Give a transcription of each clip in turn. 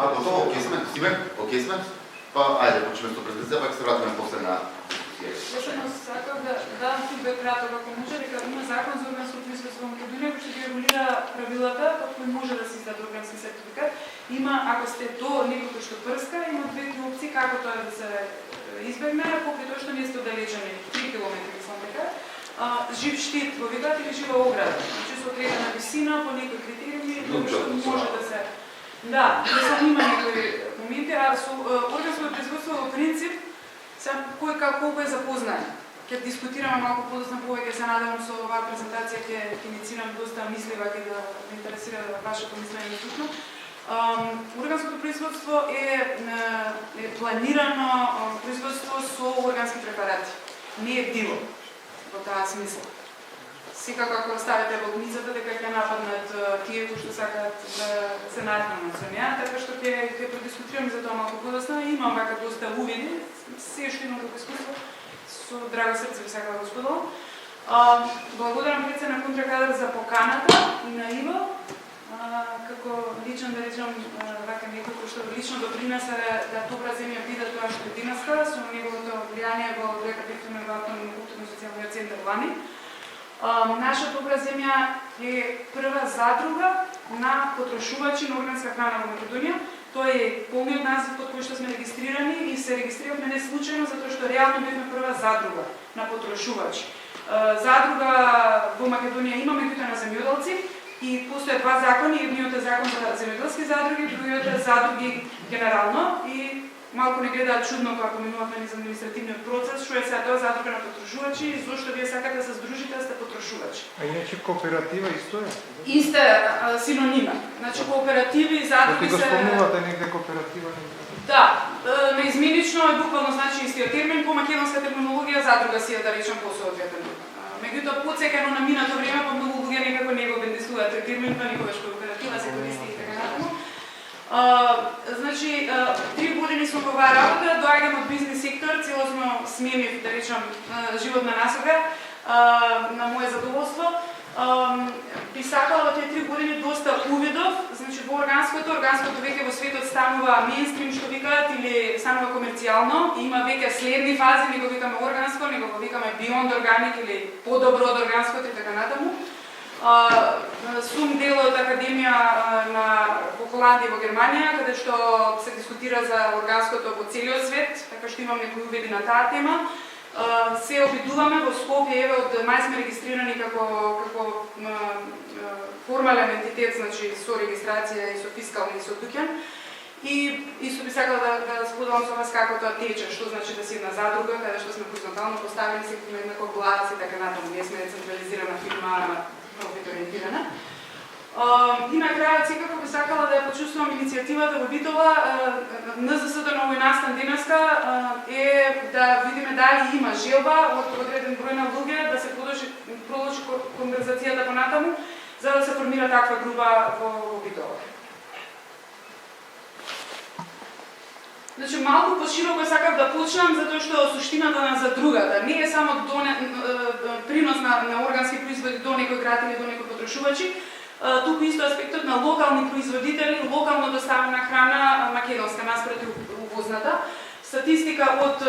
готово, окей сме. Па, ајде, почнеме со презентација, пак се вратиме после на дискусија. Само сакам да дадам фидбек кратко, ако може, дека има закон за органско производство во Македонија, кој што ги регулира правилата, по кои може да се издаде органски сертификат. Има, ако сте до некој што прска, има две опции како тоа да се избегне, покрај тоа што не сте оддалечени 3 километри, мислам дека. Жив штит во видат или жива ограда. Значи со одредена висина, по некои критериуми, што може да се... Да, има некои моменти, а со органско производство во принцип, кој колку е запознаен. Ќе дискутираме малку подоцна повеќе, се надевам со оваа презентација ќе инициирам доста мислива, ќе да ме интересира вашето мислење тука. Органското производство е планирано производство со органски препарати. Не е диво во таа смисла. Секако ако ставите волницата дека ќе нападнат тие кои што сакаат да се нахранат со неа, така што ќе продискутираме за тоа малку подоцна. Имам вака доста увиди, се што имам како искуство, со драго срце ви сакам да го споделам. Благодарам председна контракадър за поканата и на Иво, како лично да речам вака некој кој што лично допринесе да добра земја биде тоа што е денеска, со неговото влијание во рекапитулирането на културно-социјалниот центар Вани. Наша добра земја е прва задруга на потрошувачи на органска храна во Македонија. Тој е полниот назив под кој што сме регистрирани и се регистрираме не случајно затоа што реално бевме прва задруга на потрошувачи. Задруга во Македонија има меѓутоа на земјоделци и постојат два закони, едниот е закон за земјоделски задруги, другиот е задруги генерално и малку не гледаат чудно кога поминуваме низ административниот процес, што е сега тоа задруга на потрошувачи и зошто вие сакате да се здружите да сте потрошувачи. А иначе кооператива исто е? Исто е синонима. Значи кооперативи и задруги се... Го спомнувате негде кооператива? Да, неизменично е буквално значи истиот термин, по македонска терминологија задруга си е да речем посоодветен. Меѓутоа потсекано на минато време па многу луѓе некако не го бендисуваат тој термин, па никогаш кооператива се користи и така натаму. Значи, 3 години сум во оваа работа, доаѓам од бизнес сектор, целосно сменив, да речам, животна насока на моје задоволство. Би сакала во тие 3 години доста увидов, значи во органското веќе во светот станува мејнстрим што викаат или станува комерцијално, и има веќе следни фази, не го викаме органско, него го викаме beyond organic или подобро од органското и така натаму. Сум дел од Академија во Холандија и во Германија, каде што се дискутира за органското во целиот свет, така што имам некои увиди на таа тема. Се обидуваме во Скопје, еве од мај сме регистрирани како формален ентитет, значи со регистрација и со фискални и со дуќан. И исто би сакала да споделам со вас како тоа тече, што значи да си една задруга, каде што сме хоризонтално поставени, секој има еднаков глас и така натаму. Ние сме децентрализирана фирма, профит-ориентирана. И на крајот секако би сакала да ја почувствувам иницијативата во Битола. НЗС-то на овој настан денеска е да видиме дали има желба од одреден број на луѓе да се продолжи конверзацијата понатаму, за да се формира таква група во Битола. Значи, малку пошироко сакав да почнам, затоа што суштината на задругата не е само принос на органски производи до некој град или до некој потрошувачи, туку исто аспектот на локални производители, локално доставена храна македонска наспроти увозната. Статистика од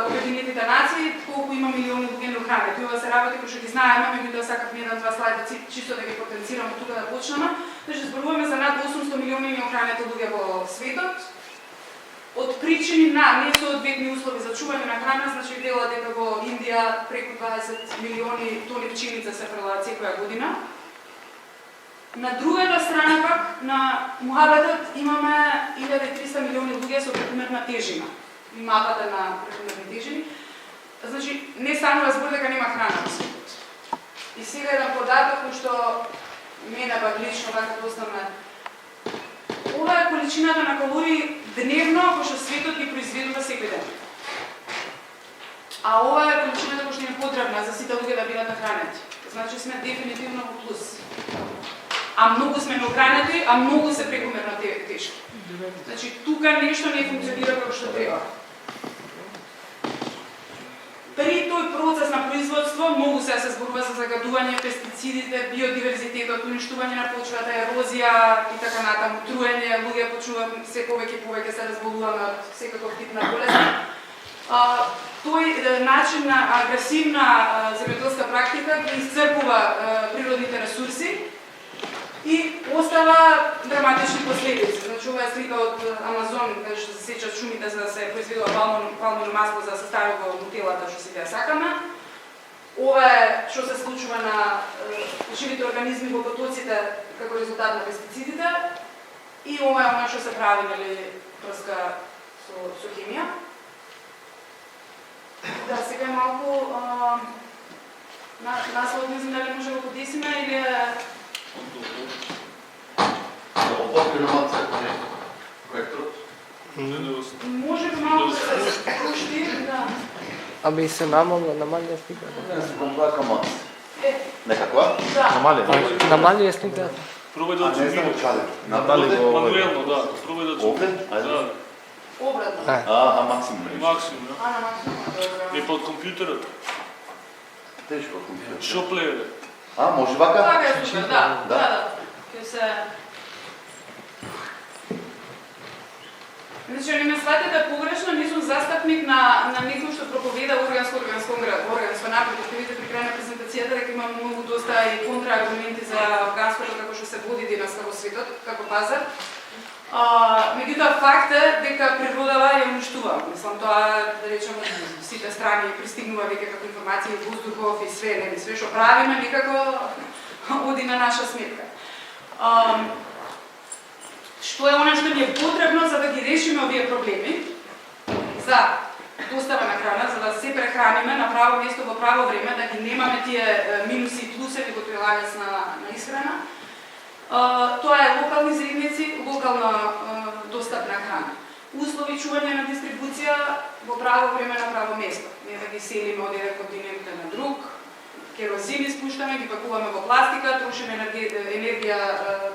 Обединетите нации, колку има милиони луѓе на храна. Тоа се работи кои што ги знаеме, меѓутоа сакав еден-два слайда чисто да ги потенцирам тука да почнеме. Значи, зборуваме за над 800 милиони неохранети луѓе во светот. Од причини на несоодветни услови за чување на храна, значи видела дека во Индија преку 20 милиони тони пченица се прелаат секоја година. На другата страна пак, на муабетот имаме 1300 милиони луѓе со прекумерна тежина. И мапата на прекумерни тежини. Значи, не станува збор дека нема храна во светот. И сега еден податок кој што мене пак лично вака доста ме... Ова е количината на калории дневно кој што светот ги произведува секој ден. А ова е количината кој што е потребна за сите луѓе да бидат нахранети. Значи сме дефинитивно во плюс. А многу сме неохранети, а многу се прекумерно тешки. Значи тука нешто не функционира како што треба. При тој процес на производство многу се зборува за загадување, пестицидите, биодиверзитетот, уништување на почвата, ерозија и така натаму, труење, луѓе почнуваат се повеќе се разболуваме од секаков тип на болест. Тој начин на агресивна земјоделска практика ги исцрпува природните ресурси и остава драматични последици. Значи, ова е слика од Амазон, каде што се сечат шумите за да се произведува палмино масло за да се стави во нутелата што си ја сакаме. Ова е што се случува на живите организми во потоците како резултат на пестицидите и ова е она што се прави, нели, прска со хемија. Да, сега е малку наслов, не знам дали може да го подесиме или може би малку да се пушти, да. Аби се намалија сликата. Некаква? Да. Намалија сликата. Пробај да отсумираш. Мануелно, да. Пробај да отсумираш. Да. Обратно. Максимум. Максимум, да. На максимум, добро. И под компјутерот. Тешко компјутер. Шо плеере? Може вака? Така е супер, да. Ке се... Значи, не ме сватите погрешно, не сум застапник на некој што проповеда органско напредок. Ќе видите при крај на презентацијата дека има многу доста и контрааргументи за органското како што се води денес во светот, како пазар. Меѓутоа факт е дека природава ја уништува. Мислам, тоа, да речеме, сите страни пристигнува веќе како информација и воздухов и све, нели, све што правиме некако оди на наша сметка. Што е она што ни е потребно за да ги решиме овие проблеми за достава на храна, за да се прехраниме на право место во право време, да ги немаме тие минуси и плусеви во тој ланец на исхрана. Тоа е локални заедници, локална достапна храна. Услови чување на дистрибуција во право време на право место. Не да ги селиме од еден континент на друг, керозин испуштаме, ги пакуваме во пластика, трошиме енергија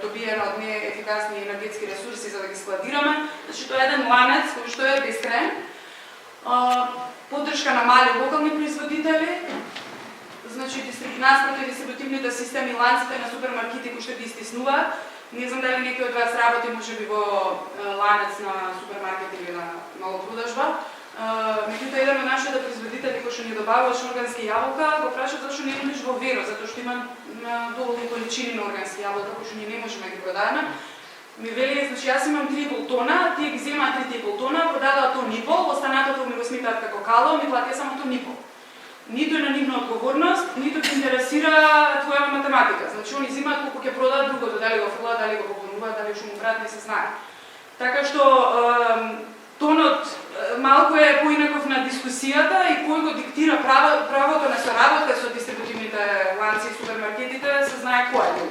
добиена од неефикасни енергетски ресурси за да ги складираме. Значи, тоа е еден ланец кој што е бескраен. Поддршка на мали локални производители, значи наспроти дистрибутивните системи, ланците на супермаркети кои што ги стиснуваат. Не знам дали некој од вас работи можеби во ланец на супермаркет или на малопродажба. Меѓутоа, еден од нашите производители кои што ни добавува органски јаболка, го прашат зашто не идеш во Веро, затоа што има доволни количини на органски јаболка кои што ние не можеме да ги продадеме. Ми вели, значи јас имам 3,5 тона, тие ги земаат 3,5 тона, продадаат тон и пол, останатото ми го сметаат како кало, ми платија само тон и пол. Ниту е на нивна одговорност, ниту ги интересира твоја математика. Значи, они земаат колку ќе продаат другото, дали го фрлаат, дали го поклонуваат, дали што му прават, не се знае. Така што тонот малку е поинаков на дискусијата и кој го диктира правото на соработка со дистрибутивните ланци и супермаркетите, се знае кој е.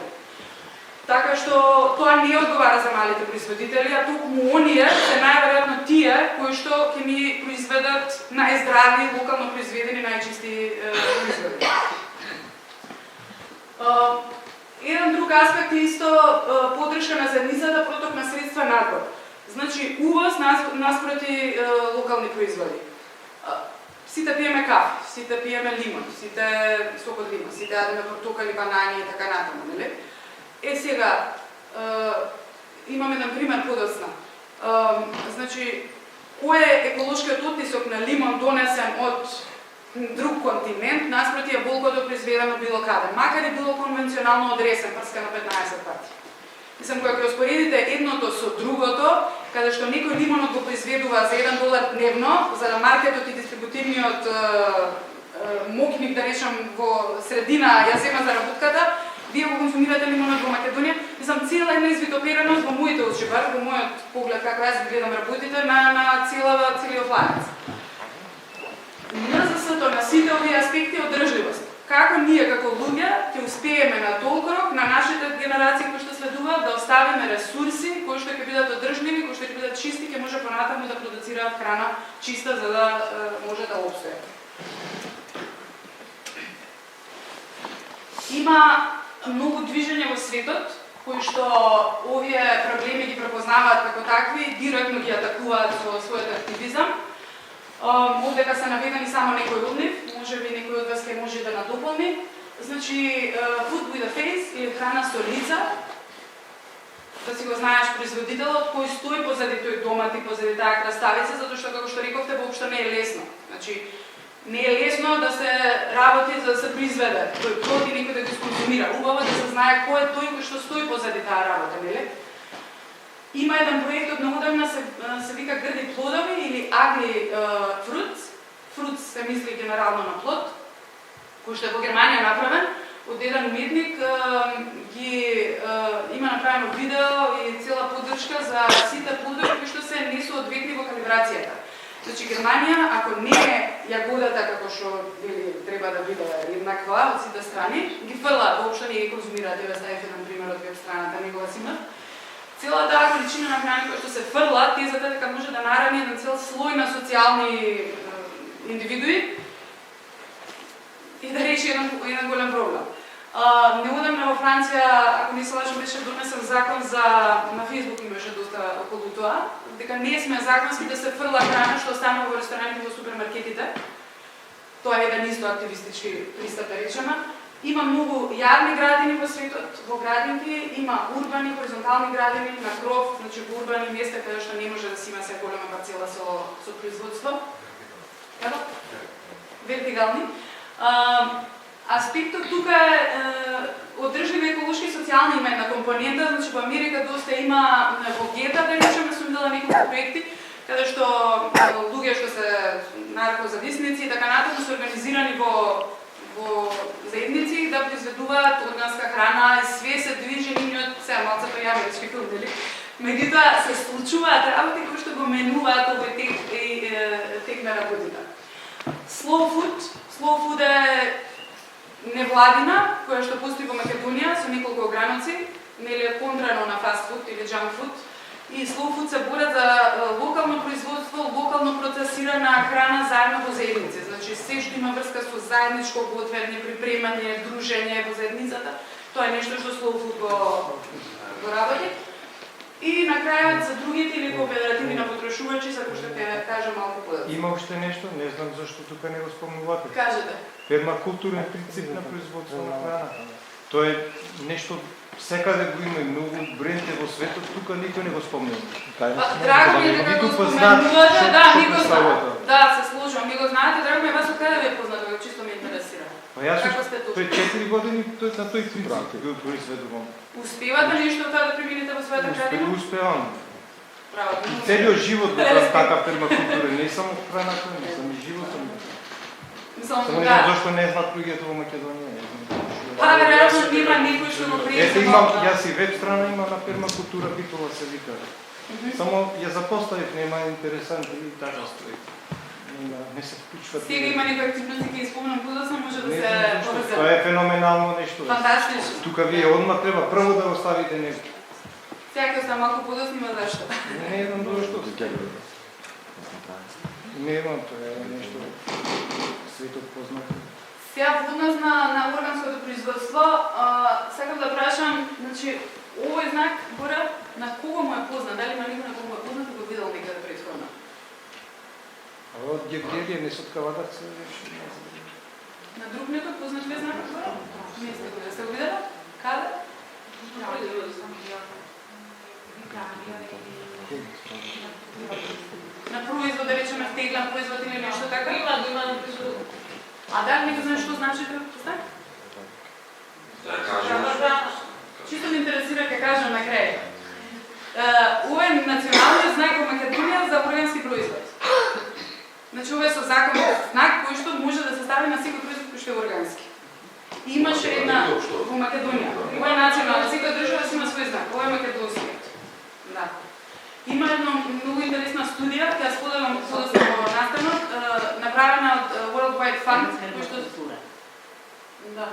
Така што тоа не одговара за малите производители, а токму оние се најверојатно тие кои што ќе ни произведат најздрави, локално произведени, најчисти производи. Еден друг аспект е исто поддршка на заедницата, проток на средства надвор. Значи, увоз наспроти локални производи. Сите пиеме кафе, сите пиеме лимон, сите сок од лимон, сите јадеме портокали, банани и така натаму, нели? Сега, имаме еден пример подоцна. Значи, кој е еколошкиот оттисок на лимон донесен од друг континент, наспроти е болкото произведено било каде, макар и било конвенционално одресен, прска на 15 пати. Мислам, кога ќе успоредите едното со другото, каде што некој лимонот го произведува за $1 дневно, за да маркетот и дистрибутивниот мокник, да речам, во средина ја зема за работката, вие го консумирате лимонот во Македонија, мислам, цела една извитопираност во моите очи, бар во мојот поглед, како јас гледам работите, на целиот ланец. НЗС-то на сите овие аспекти одржливост. Како ние како луѓе ќе успееме на толку рок на нашите генерации кои што следуваат да оставиме ресурси кои што ќе бидат одржливи, кои што ќе бидат чисти, ќе може понатаму да продуцираат храна чиста за да може да опстое. Има многу движења во светот кои што овие проблеми ги препознаваат како такви, директно ги атакуваат со својот активизам. Овдека се наведени само некои од нив, можеби некој од вас ќе може да надополни. Значи, food with a face или храна со лица, да си го знаеш производителот кој стои позади тој домат и позади таа краставица, затоа што како што рековте воопшто не е лесно. Значи, не е лесно да се работи за да се произведе тој плод и некој да го консумира. Убаво да се знае кој е тој кој што стои позади таа работа, нели? Има еден проект од наодамна се вика Грди плодови или Агли fruits. Fruits се мисли генерално на плод, кој што е во Германија направен од еден уметник, има направено видео и цела поддршка за сите плодови кои што се не соодветни во калибрацијата. Значи Германија, ако не е јагодата како што треба да биде еднаква од сите страни, ги фрла, воопшто не ги конзумираат. Еве ставив еден пример од веб страната, негова си имат. Цела таа количина на храна која што се фрла, тезата дека може да нарани еден цел слој на социјални индивидуи и да реши еден голем проблем. Неодамна во Франција, ако не се лажам, беше донесен закон на Фейсбук имаше доста околу тоа, дека не сме законски да се фрла храна што останува во рестораните и во супермаркетите. Тоа е еден исто активистички пристап, да речеме. Има многу јавни градини во светот, во градинки, има урбани, хоризонтални градини на кров, значи во урбани места каде што не може да си има се голема парцела со производство. Како? Вертикални. Аспектот тука е одржлива еколошки и социјална има една компонента, значи во Америка доста има во гета, да речеме, сум видела неколку проекти, каде што луѓе што се наркозависници и така натаму се организирани во заедници да произведуваат органска храна и све се движи нивниот, сега малце прејавечки филм, нели? Меѓутоа се случуваат работи кои што го менуваат овој тек на работите. Slow food е невладина, која што постои во Македонија со неколку ограници, нели е контрано на fast food или junk food. И slow food се борат за локално производство, локално процесирана храна заедно во заедници. Значи се што има врска со заедничко готвење, припремање, дружење во заедницата, тоа е нешто што slow food го работи. И на крајот за другите или кооперативи на потрошувачи, како што ќе кажам малку подоцна. Има уште нешто, не знам зашто тука не го спомнувате. Кажете. Пермакултурен принцип на производство на храна. Тоа е нешто секаде го има, многу бренди во светот, тука никој не го спомнува. Драго ми е дека го споменувате, да, ми го знаете. Да, се слушам, ми го знаете, драго ми е вас од каде ви е познато, чисто ме интересира. Па јас Како сте тука? пред 4 години на тој принцип го произведувам. Успевате нешто тоа да примините во својата градина? Успевам. Браво. И целиот живот го дам така пермакултура, не само храната, не само животот. Мислам, Само да. зашто не знаат луѓето во Македонија. Па, веројатно нема никој што го Ете пријде. имам, јас и веб страна имам на пермакултура Битола се вика. Само ја запоставив, нема интересанти и така стои. Не се вклучват. Сега има некои активности кои спомнам подоцна, може да се Тоа поврзе. е феноменално нешто. Фантастично. Тука вие одма треба прво да оставите нешто. Сега ќе остане малку подоцна, има зашто. Не знам зашто. Не знам, тоа е нешто светот познато. Сега во однос на органското производство, сакам да прашам, значи, овој знак гора на кого му е познат? Дали има некој на кого му е познат и го видел некаде претходно? Од Гевгелија не се откаваат се реши. На друг некој познат ли е знакот гора? Не сте го, сте го видела? Каде? На производ, да речеме, втеглен производ или нешто така? Има на производ. А да, некој знае што значи тој знак? Чисто ме интересира, ќе кажам на крај. Ова е националниот знак во Македонија за органски производ. Значи, ова е со законов знак кој што може да се стави на секој производ кој што е органски. И имаше една во Македонија. Ова е национална, секоја држава си има свој знак. Ова е македонскиот. Да. Има една многу интересна студија, ја споделам подоцна во настанот, направена од World Wide Fund, кој што да.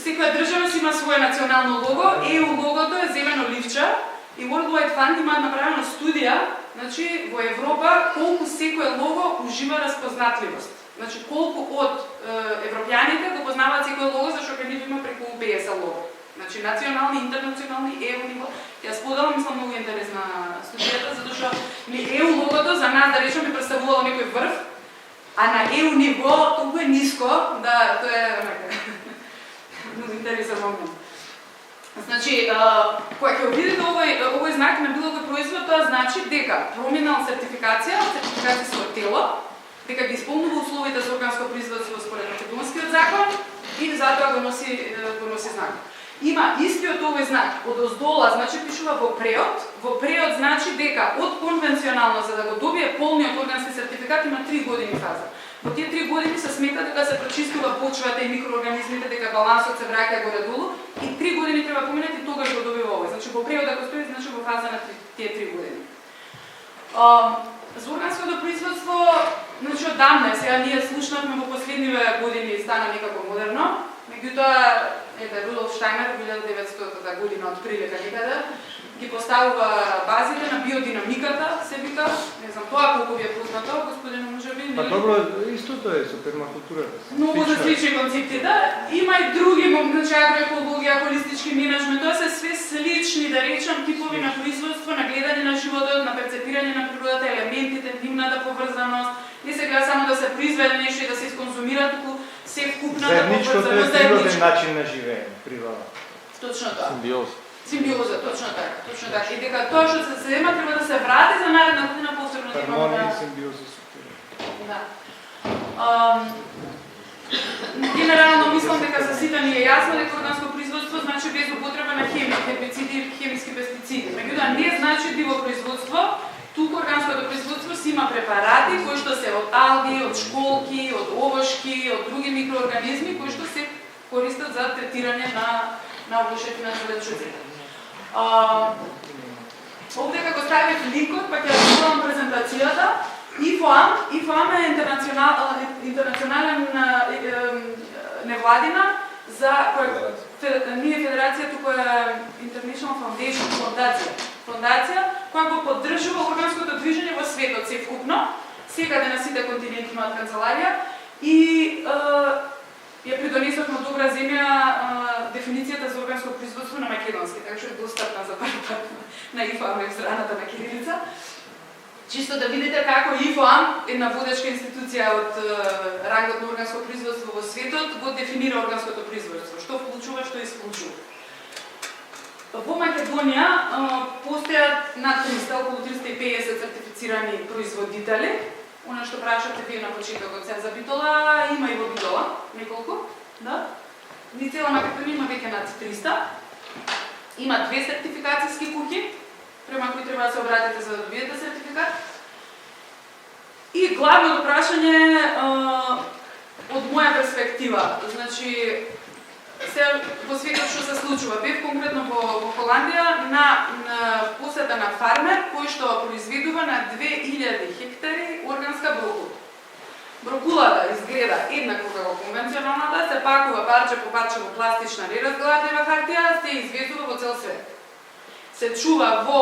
Секоја држава си има свое национално лого, EU логото е зелено ливче и World Wide Fund има направена студија, значи во Европа колку секој лого ужива разпознатливост. Значи колку од европјаните го познаваат секој лого зашто кај нив има преку 50 лого. Значи национални, интернационални, EU ниво. Ја споделам, мислам многу интересна студијата затоа што EU логото за нас, да речеме, представувало некој врв, а на EU ниво толку е ниско, да тоа е многу интересен момент. Значи, кога ќе видите овој знак на било кој производ, тоа значи дека промена од сертификацијско тело, дека ги исполнува условите за органско производство според македонскиот закон и затоа го носи знак. Има истиот овој знак од оздола, значи пишува во преод. Во преод значи дека од конвенционално за да го добие полниот органски сертификат има 3 години фаза. Во тие 3 години се смета дека се прочистува почвата и микроорганизмите, дека балансот се враќа горе-долу и 3 години треба поминати и тогаш го добива овој. Значи во преод ако стои, значи во фаза на тие 3 години. За органското производство, значи одамна, сега ние слушнавме во последниве години стана некако модерно, меѓутоа Рудолф Штајнер 1900 година од прилика некаде ги поставува базите на биодинамиката, се вика, не знам тоа колку ви е познато, господин можеби. Па добро, истото е со пермакултурата. Многу различни концепти, да. Има и други, значи агроекологија, холистички менеджмент, тоа се све слични, да речам, типови на производство, на гледање на животот, на перцепирање на природата, елементите, нивната поврзаност, не се гледа само да се произведе нешто и да се исконзумира, туку се вкупната заедничкото е природен начин на живење, природа. Точно тоа. Симбиоза, точно така. И дека тоа што се зема треба да се врати за наредна година посебно да имаме. Хармонија и симбиоза со да. Генерално мислам дека за сите ни е јасно дека органско производство значи без употреба на хемија, хербициди и хемиски пестициди. Меѓутоа не значи диво производство. Туку органското производство си има препарати кои што се од алги, од школки, од овошки, од други микроорганизми кои што се користат за третирање на овошите на зеленчуците. Овде како ставив линкот, па ќе разгледам презентацијата. ИФОАМ е интернационален невладина за ние федерација туку е International Foundation фондација која го поддржува органското движење во светот севкупно. Секаде на сите континенти имаат канцеларија и ја придонесовме од добра земја дефиницијата за органско производство на македонски, така што е достапна за први пат на ИФОАМ веб страната на кирилица. Чисто да видите како ИФОАМ, една водечка институција од рангот на органско производство во светот, го дефинира органското производство, што вклучува, што исклучува. Во Македонија постојат над 300, околу 350 сертифицирани производители. Она што прашате вие на почетокот се за Битола, има и во Битола, неколку, да? Ни цела Македонија има веќе над 300. Има 2 сертификацијски куќи, према кои треба да се обратите за да добиете сертификат. И главното прашање од моја перспектива, значи во светот што се случува. Бев конкретно во Холандија на посета на фармер кој што произведува на 2000 хектари органска брокула. Брокулата изгледа еднакво како конвенционалната, се пакува парче по парче во пластична неразгладлива хартија, се извезува во цел свет. Се чува во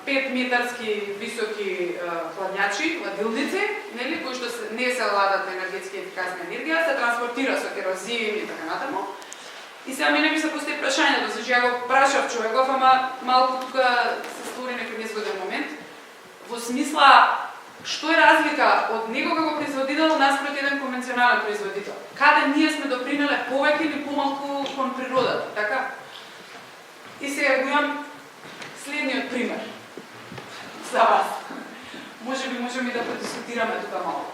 5 метарски високи хладњачи, хладилници, нели, кои што не се ладат енергетски ефикасна енергија, се транспортира со керозин и така натаму. И сега мене ми се постои прашањето, значи ја го прашав човеков, ама малку тука се створи некој незгоден момент. Во смисла, што е разлика од него како производител наспроти еден конвенционален производител? Каде ние сме допринеле повеќе или помалку кон природата, така? И сега го имам следниот пример за вас. Можеби можеме да предискутираме тука малку.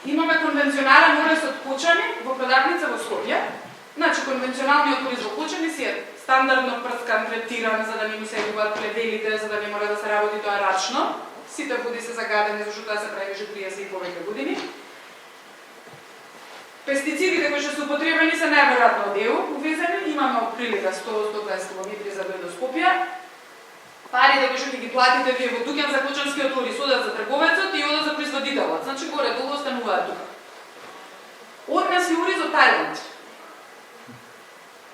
Имаме конвенционален орес од кочани во продавница во Скопје. Значи, конвенционалниот орес во кочани си е стандардно прскан, третиран, за да не му се губат плевелите, за да не мора да се работи тоа рачно. Сите води се загадени, зашто тоа се прави 30 и повеќе години. Пестицидите кои што се употребени се најверојатно од ЕУ увезени, имаме отприлика 100-120 км за да до Скопје. Парите кои што ги платите вие во дуќан за кочанскиот ориз одат за трговецот и одат за производителот. Значи горе долу остануваат тука. Органски ориз од Тајланд.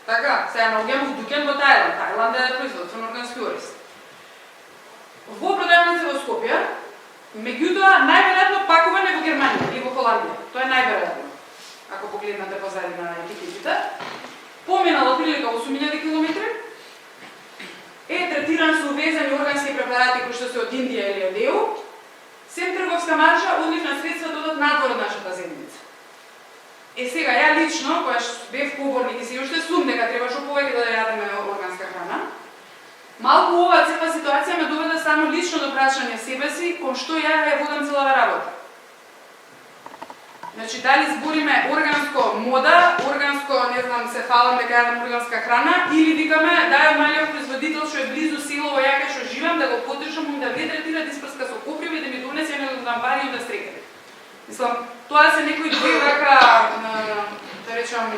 Така, сега наоѓаме во дуќан во Тајланд. Тајланд е производство на органски ориз. Во продавница во Скопје, меѓутоа најверојатно пакуване во Германија или во Холандија. Тоа е најверојатно. Ако погледнете позади на етикетите, поминало прилика 8000 км, е третиран со увезени органски препарати кои што се од Индија или од ЕУ, сем трговска маржа, одливна средства додат надвор од нашата земјица. Сега, ја лично, која бев поборник и се уште сум дека требаше повеќе да јадеме органска храна, малку ова цела ситуација ме доведе само лично до прашање себе си, кон што ја водам целава работа. Значи, дали збориме органско мода, органско, не знам, се фалам дека јадам органска храна, или викаме да е малиот производител што е близу село ја кај што живам, да го поддржам, да ве третира, да испрска со коприви, да ми донесе едно да дам пари и да стрекне. Мислам, тоа се некои две вака, да речам,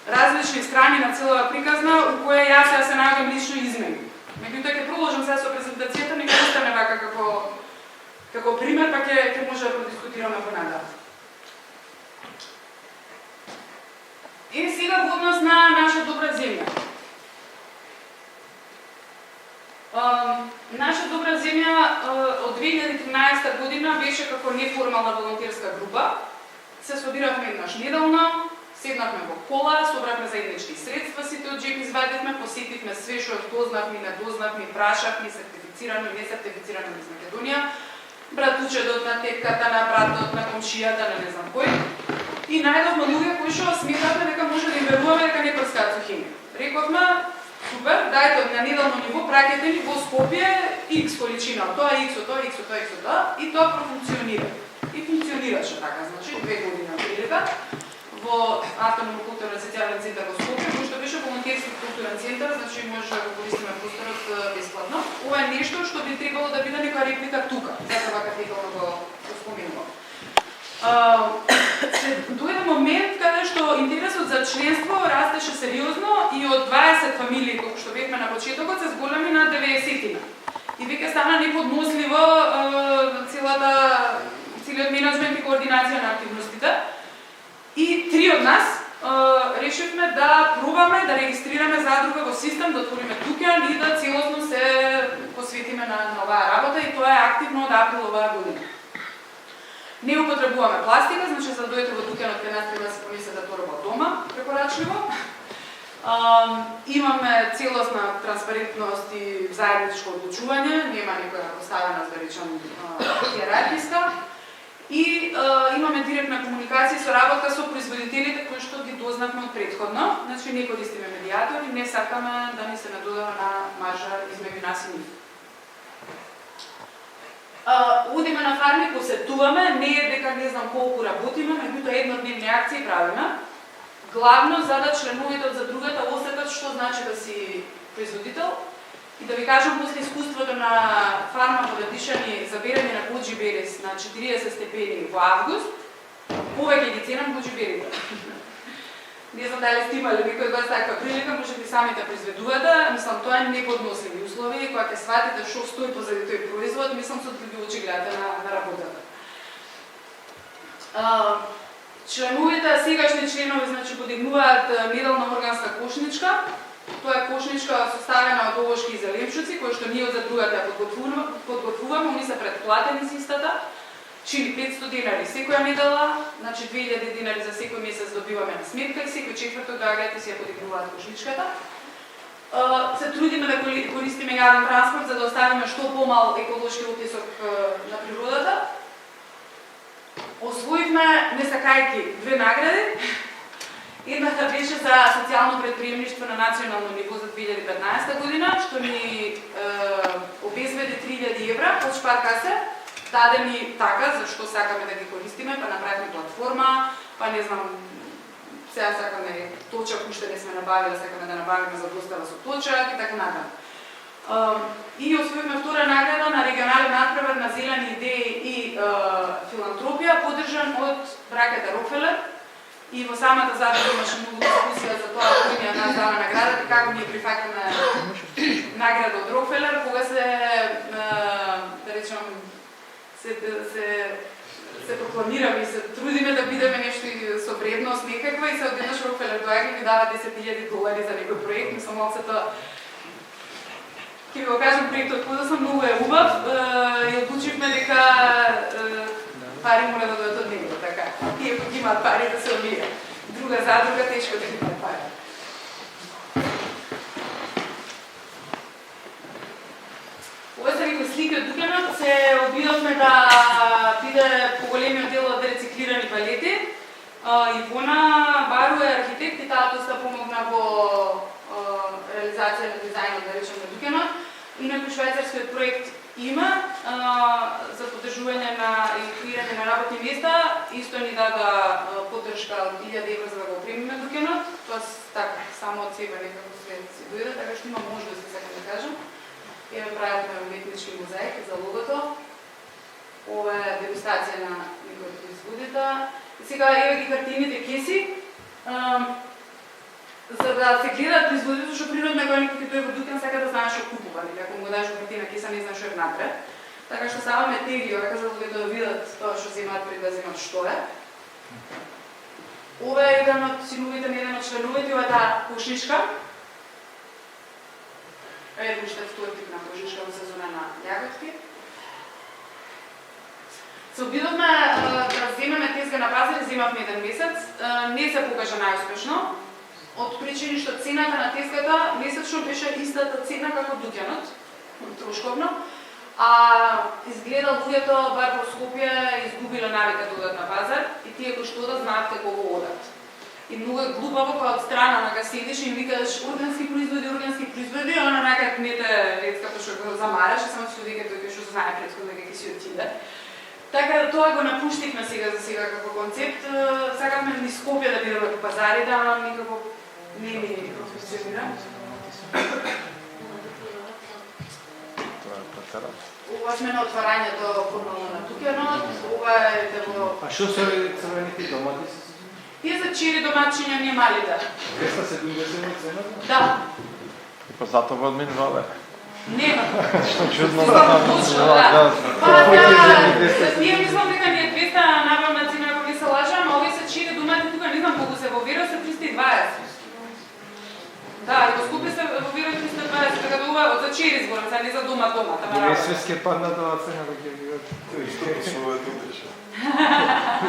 различни страни на целава приказна, у која јас се наоѓам лично измени. Меѓутоа ќе продолжам сега со презентацијата, нека остане вака како пример, па ќе може да продискутираме понатаму. И сега во однос на наша добра земја. Наша добра земја од 2013 година беше како неформална волонтерска група. Се собиравме еднаш неделно, седнавме во кола, собравме заеднички средства, сите од джеп извадивме, посетивме све што дознавме, недознавме, прашавме, сертифицирано и несертифицирано из Македонија, братучедот на тетката, на братот, на комшијата, на не знам кој. И најдовме луѓе кои што сметавме дека може да им веруваме дека не прскаат со химија. Рековме, супер, дајте на неделно ниво, праќете ни во Скопје X количина од тоа, X од тоа, X од тоа, X од тоа, и тоа профункционира. И функционираше така, значи 2 години прилика во Автономен културен социјален центар во Скопје, кој што беше волонтерски културен центар, значи може да го користиме просторот бесплатно. Ова е нешто што би требало да биде нека реплика тука, затоа вака детално го споменувам. Дојде момент каде што интересот за членство растеше сериозно и од 20 фамилии, колку што бевме на почетокот, се зголеми на 90-тина. И веќе стана неподносливо целиот менеджмент и координација на активностите. И 3 од нас решивме да пробаме да регистрираме задруга во систем, да отвориме туќан и да целосно се посветиме на оваа работа, и тоа е активно од април оваа година. Не употребуваме пластика, значи за да дојдете во туќанот кај нас треба да се понесете торба од дома, препорачливо. Имаме целосна транспарентност и заедничко одлучување, нема никоја поставена, да речам, иерархиска. И имаме директна комуникација со работа со производителите кои што ги дознавме од претходно. Значи не користиме медијатори, не сакаме да ни се надодава на маржа измеѓу нас и нив. Одиме на фарми, посетуваме, не е дека не знам колку работиме, меѓутоа еднодневни акции правиме. Главно за да членовите од задругата осетат што значи да си производител. И да ви кажам, после искуството на фарма во Радишани за берење на гоџиберис на 40 степени во август, повеќе ги ценам гоџиберите. Не знам дали сте имали некој од вас таква прилика, може би самите произведувате, мислам тоа е неподносливи услови, кога ќе сватите што стои позади тој производ, мислам со други очи гледате на работата. Членовите, сегашни членови, значи подигнуваат неделна органска кошничка. Тоа е кошничка составена од овошки и зеленчуци, кои што ние од задругата ја подготвуваме, они се предплатени с истата. Чини 500 денари секоја недела, значи 2000 денари за секој месец добиваме на сметка и секој четврток доаѓаат и си ја подигнуваат кошничката. Се трудиме да користиме јавен транспорт за да оставиме што помал еколошки отисок на природата. Освоивме, не сакајки, 2 награди. Едната беше за социјално предприемништво на национално ниво за 2015 година, што ни обезбеди 3000 евра од Шпаркасе, дадени така, зашто сакаме да ги користиме, па направиме платформа, па не знам, сега сакаме точак, уште не сме набавили, сакаме да набавиме за достава со точак и така натаму. И освоивме втора награда на регионален надпревар на зелени идеи и филантропија, поддржан од браќата Рокфелер. И во самата задруга имаше многу дискусија за тоа кој ни ја дава наградата и како ние прифаќаме награда од Рокфелер, кога се, да речем, се прокламираме и се трудиме да бидеме нешто со вредност некаква и се одеднаш Рокфелер доаѓа и ми дава $10,000 за некој проект, мислам опцето. Ќе ви го кажам, проектот подоцна многу е убав и одлучивме дека пари мора да дојдат од него, така. Тие кои имаат пари да се обија. Друга задруга тешко да имаат пари. некои слики од Дуканот се обидовме да биде поголемиот дел од рециклирани палети. Ивона Бару е архитект и таа доста помогна во реализација на дизајнот, да речеме, на Дуканот. Инаку швајцарскиот проект има за поддржување на и креирање на работни места, исто ни дада поддршка од 1000 евра за да го опремиме Дуканот. Тоа така само од себе некако се дојде, така што има можност, сакам да кажам. Еве правиме уметнички мозаик за логото. Ова е дегустација на некои од производите. Сега еве ги картините кеси. За да се гледат производите, што природно кога некој дојде во Дукан сака да знае што купува, нели ако му го дадеш картина кеса не знае што е внатре. Така што ставаме теги, вака за да видат тоа што земаат пред да земат што е. Ова е еден од синовите на еден од членовите, ова е таа кошничка. Е, уште втор тип на кошничка во сезона на јаготки. Се обидовме да земеме тезга на пазар, земавме еден месец. Не се покажа најуспешно. Од причини што цената на тезгата месечно беше истата цена како Дуканот, трошковно, а изгледа луѓето бар во Скопје изгубиле навика да одат на пазар и тие кои што одат знаат како го одат. И многу е глупаво кога од страна на седиш и им викаш органски производи, а она нака кмете рецката што го замараш, само си луѓето кои што знае претходно дека ќе си отиде. Така да тоа го напуштивме сега за сега како концепт. Сакавме низ Скопје да бидеме по пазари, да никако не ми професионира. Ова сме на отварањето формално на Дуканот. Ова е да го... А што се црвените домати? Тие за чири домачиња не малите. 270 цена? Да. Па затоа во одминувале. Нема. Што чудно Точно, да. Ние мислам дека не е 200 набавна цена, ако не се лажам, а овие се чири домати тука, не знам колку се во Виро, се 320. Да, и во Скопје се во Виро 320, така да ова од за чири зборам, сега не за дома. Не свеске падна тоа цена да ќе видат. Што се тутеше.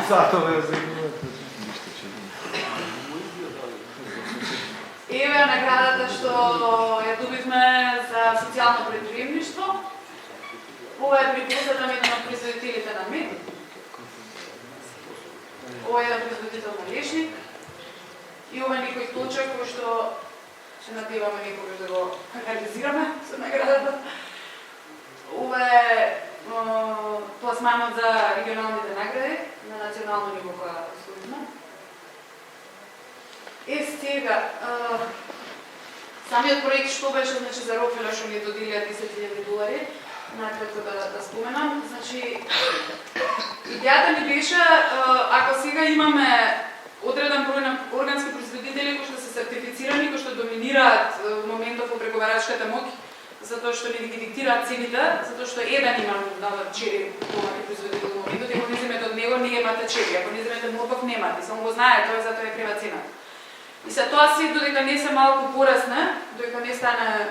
Затоа ве загинувате. Еве наградата што ја добивме за социјално предприемништво. Ова е припозната на еден од производителите на мед. Ова е еден производител на лешник. И ова е некој точак кој што се надеваме некогаш да го реализираме со наградата. Ова е пласманот за регионалните награди на национално ниво која следиме. Сега, самиот проект што беше, значи, за Рокфелер што ни доделија $10,000, накратко да споменам. Значи, идејата ни беше, ако сега имаме одреден број на органски производители кои што се сертифицирани, кои што доминираат моментов во преговарачката моќ, затоа што ни ги диктираат цените, затоа што еден има на чери домати производител во моментот, и ако не земете од него, не имате чери, ако не земете Морков, немате, само го знае, тоа затоа е крива цена. И се тоа си, додека не се малку порасне, додека не стане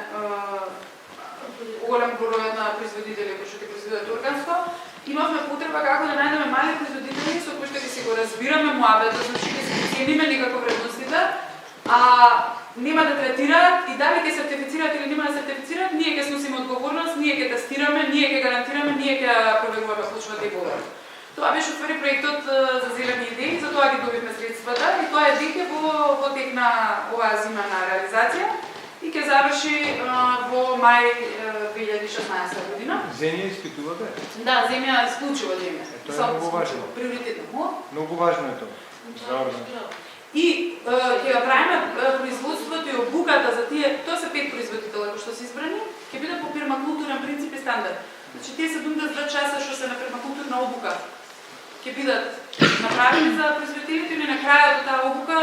голем број на производители кои што ќе произведат органско, имавме потреба како да најдеме мали производители со кои што ќе си го разбираме муабетот, значи ќе си цениме некако вредностите, а нема да третираат и дали ќе сертифицираат или нема да сертифицираат, ние ќе сносиме одговорност, ние ќе тестираме, ние ќе гарантираме, ние ќе проверуваме почвата и водата. Тоа беше отвори проектот за зелени идеи, затоа ги добивме средствата и тоа е дека во тек на оваа зима на реализација и ќе заврши во мај 2016 година. Земја испитувате? Да, земја, исклучува земја. Тоа е многу важно. Приоритетно. Многу важно е тоа. И ќе ја правиме производството и обуката за тие, тоа се 5 производители кои што се избрани, ќе биде по пермакултурен принцип и стандард. Значи тие 72 часа што се на пермакултурна обука ќе бидат направени за производителите или на крајот од таа обука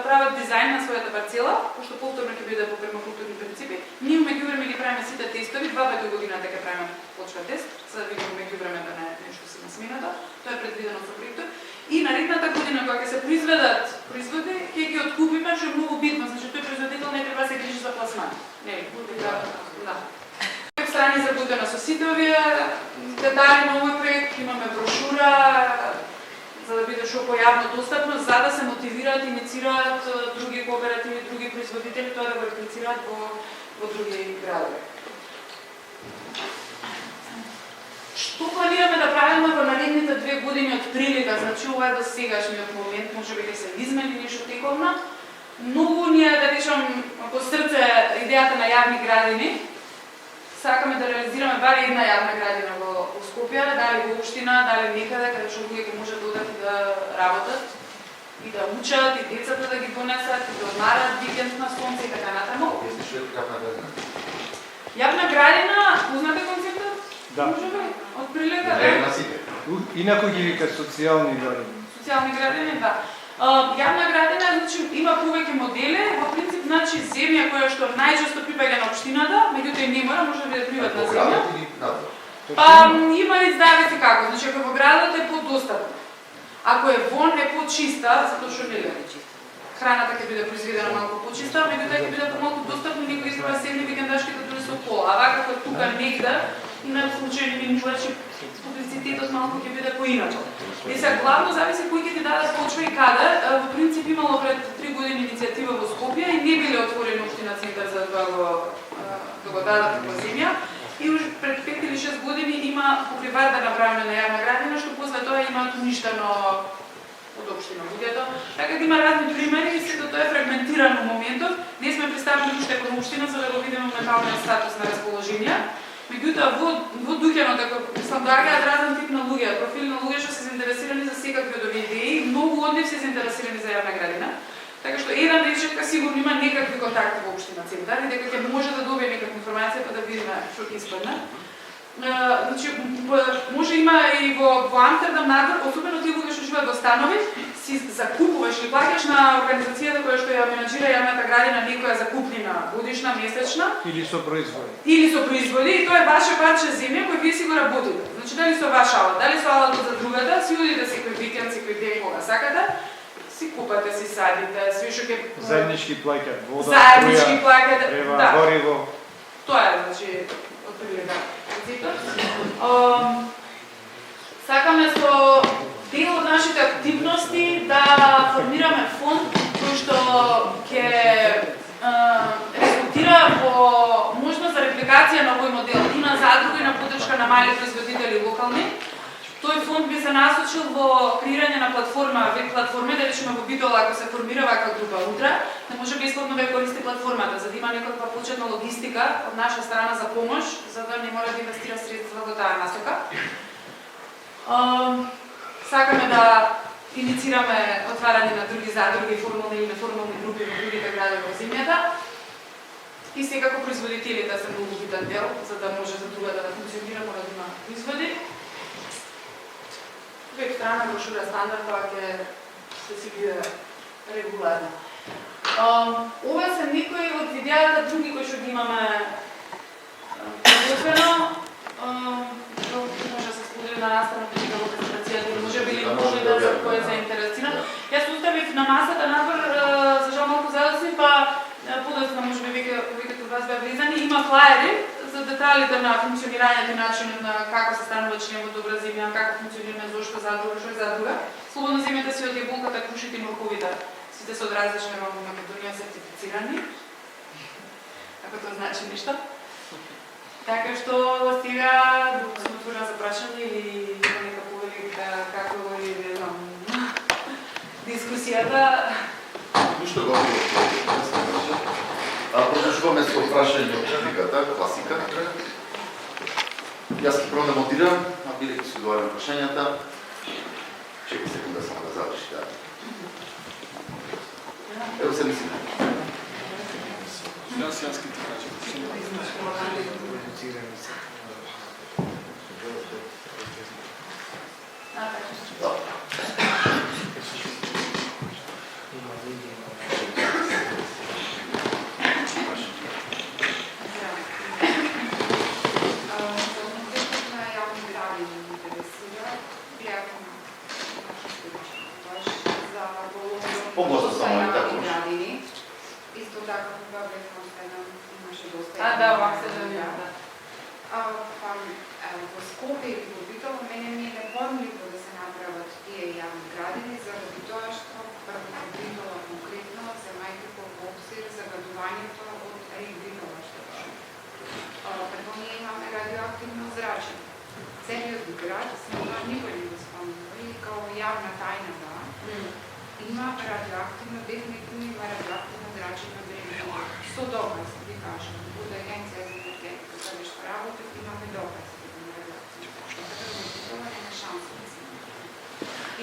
прават дизајн на својата парцела, пошто повторно ќе биде по пермакултурни принципи. Ние меѓу време ги правиме сите тестови, 2 пати во годината ќе правиме почва тест, за да видиме меѓу време да не нешто се насминато. Тоа е предвидено со проектот. И наредната година кога ќе се произведат производи, ќе ги откупиме, што е многу битно, значи тој производител не треба да се грижи за пласман. Нели? Да. Страни заработена со сите овие детали на овој проект, имаме брошура за да биде што појавно достапно, за да се мотивираат и инициираат други кооперативи, други производители, тоа да го реплицираат во други градови. 2 години од прилика, значи ова е до сегашниот момент, може би ќе се измени нешто тековна. Многу ни е, да речам, по срце идејата на јавни градини. Сакаме да реализираме бари една јавна градина во Скопје, дали во општина, дали некаде, каде што луѓе ќе можат да одат и да работат, и да учат, и децата да ги донесат, и да одмарат викенд на сонце и така натаму. Објасни што е јавна градина? Јавна градина, познате концептот? Да. Може би, од прилика, Не да. на сите. Инаку ги вика социјални градини. Социјални градини, да. Јавна градина, значи, има повеќе модели, во принцип, значи, земја која што најчесто припаѓа на општината, меѓутоа не мора, може да биде приватна Во земја. градот или надвор? Па, има и зависи како, значи, ако во градот е подостапно. Ако е вон е почиста, затоа што нели храната ќе биде произведена малку почиста, меѓутоа ќе биде помалку достапно, некој избра седни викендашки да дојде со кола. А вака како тука негде, и на случај не значи публицитетот малку ќе биде поиначе. И сега главно зависи кој ќе ти даде почва и каде. Во принцип имало пред 3 години иницијатива во Скопје и не биле отворени општина центар за да го дадат во земја. И уж пред 5 или 6 години има покриварда направена на јавна градина, што после тоа имаат уништено од општина луѓето. Така да има разни примери и сето тоа е фрагментирано моментот. Не сме представени уште како општина за да го видиме уникалниот статус на расположение. Меѓутоа во дуќанот како мислам доаѓаат разен тип на луѓе, профили на луѓе што се заинтересирани за секакви од овие идеи, многу од нив се заинтересирани за јавна градина. Така што еден речетка сигурно има некакви контакти во општина центар и дека ќе може да добие некаква информација па да видиме што ќе испадне. Значи може има и во Амстердам надвор, особено тие луѓе што живеат во станови, си закупуваш или плаќаш на организацијата која што ја менаџира јавната градина некоја закупнина годишна, месечна Или со производи. или со производи и тоа е ваше парче земја кој вие си го работите. Значи дали со ваш алат, дали со алатот за другата, си одите секој викенд, секој ден кога сакате, си купате, си садите, све што ќе Заеднички плаќаат вода, заеднички плаќате, трева, да. гориво. Тоа е, значи, отприлика. Сакаме со дел од нашите активности да формираме фонд кој што ќе резултира во можност за репликација на овој модел и на задруга и на поддршка на мали производители локални. Тој фонд би се насочил во креирање на платформа, веб платформа, да речеме во Битола ако се формира ваква група утре, да може бесплатно да користи платформата, за да има некаква почетна логистика од наша страна за помош, за да не мора да инвестира средства во таа насока. Сакаме да иницираме отварање на други задруги, формални или неформални групи во другите градови во земјата. И секако производителите се многу битен дел, за да може задрugата да функционира, мора да има производи. Веб страна брошура стандард, тоа ќе се биде регуларно. Ова се некои од видеата други кои што ги имаме подготвено. Може да се сподели на настана прилика во презентацијата, може би ли може да се кој е заинтересиран. Јас оставив на масата надвор, за жал малку задоцни, па подоцна може би веќе кога вас беа влизани, има флаери за деталите на функционирањето и начинот на како се станува член во добра земја, како функционира зошто задруга, што е задруга. Слободно земјата си од јаболката, крушите и морковите, сите се од различни во Македонија сертифицирани. Ако тоа значи нешто. Така што сега сме отворена за прашање или има нека повелика како или не знам дискусијата. Ништо го продолжуваме со прашање од публиката, класика. Јас ќе прво да модирам, а биле ќе се одговарам на прашањата. Чекај секунда само да заврши да. Ево се мислим. Јас ќе ти кажам. Побрзо само и така. Исто така кога бевме имаше доста. Да, вак се да. има радиоактивно, дефинитивно има радиоактивно зрачење од древно. Со доказ, ви кажам, од Агенција за енергетика за нешто работи, имаме доказ да има радиоактивно. Така да нема шанса да се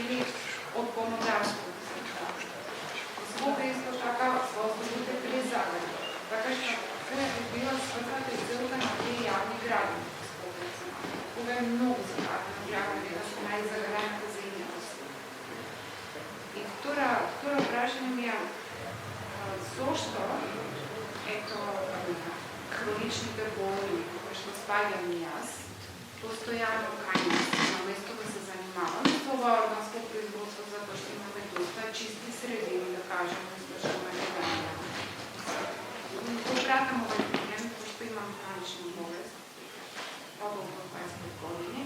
или од помодарство да се прави. Звука исто така, воздухот е презагрен. Така што која би била свртата и целта на тие јавни градини, кога е многу загадено, градини да се најзагадената земјата. И втора прашање ми е зошто ето хроничните болни кои што спаѓам и јас, постојано кај нас, наместо да се занимавам со ова органско производство, затоа што имаме доста чисти средини, да кажем, издржуваме Македонија. Го пратам овој клиент, пошто имам хронична болест, подолго 20 години.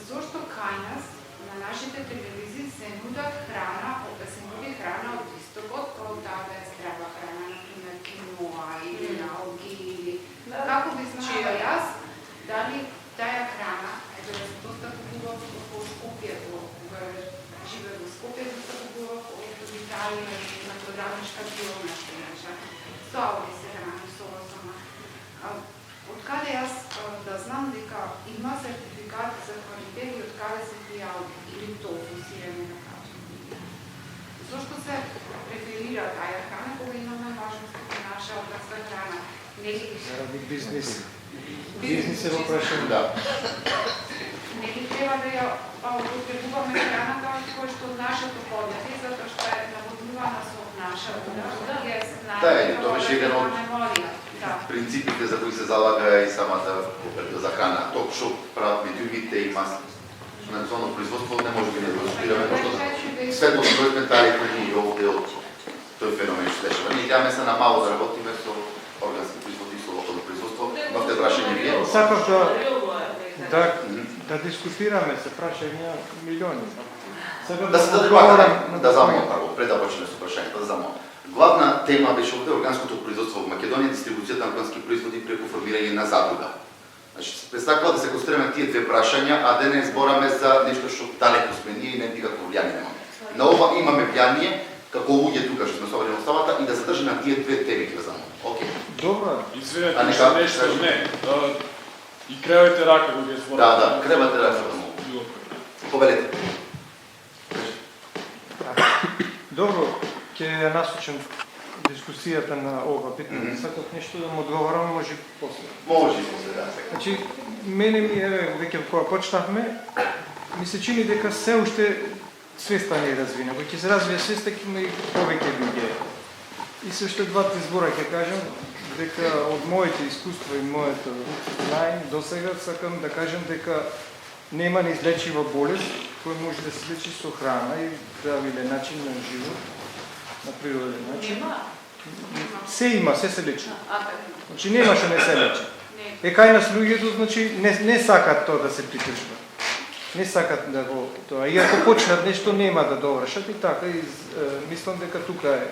Зошто кај нас на нашите телевизии се нудат храна, се нуди храна од истокот, како да е здрава храна, например киноа или алги или како би знала јас дали таа храна е доста купува во Скопје, кога живе во Скопје, доста купува од Италија или на квадратничка километра, со алги се храни, со осама. Од каде јас да знам дека има сертификат за квалитет и од каде се тие алги или тофу сирење да кажем. Зошто се преферира таа храна кога имаме можност да наша органска храна? Заради бизнес. Бизнес е во прашање. Да. Не ли треба да ја употребуваме храната која што од нашето поднети, затоа што е наводнувана со наша вода, Да, и тоа беше еден од принципите за кои се залага и самата операта за храна. Тоа што прават медиумите и национално производство не може би не го разбираме, пошто светно менталите ни овде од тој феномен што дешава. Ние идеаме се на мало да работиме со органски производство и со локално производство. Но те прашање вие? Сакам да дискутираме се прашања милиони. Сакам Да се да замолам прво, пред да почнеме со прашањето, да замолам. Главна тема беше овде органското производство во Македонија, дистрибуцијата на органски производи преку формирање на задруга. Значи, представува да се концентрираме на тие две прашања, а да не збораме за нешто што далеко сме ние и не никакво влијание немаме. На ова имаме влијание, како луѓе тука што сме собрани во ставата и да задржиме на тие две теми ќе замолам. Океј. Добро. Извинете, нешто не. И кревате рака кога ќе зборам. Да, кревате рака да му. Повелете. Добро, ќе ја насочам дискусијата на ова питање. Сакав нешто да му одговорам, може после. Може и после, да. Значи, мене ми е, веќе кога почнавме, ми се чини дека се уште свеста не е развина. Кога ќе се развие свеста, ќе има и повеќе луѓе. И се уште два-три збора ќе кажам, дека од моите искуства и моето знаење досега сакам да кажам дека нема неизлечива болест која може да се лечи со храна и правилен начин на живот, на природен начин. Нема? Се има, се лечи. Значи нема што не се лечи. Кај нас луѓето, значи, не сакат тоа да се прикршва. Не сакат да го тоа. И ако почнат нешто, нема да довршат и така. И мислам дека тука е.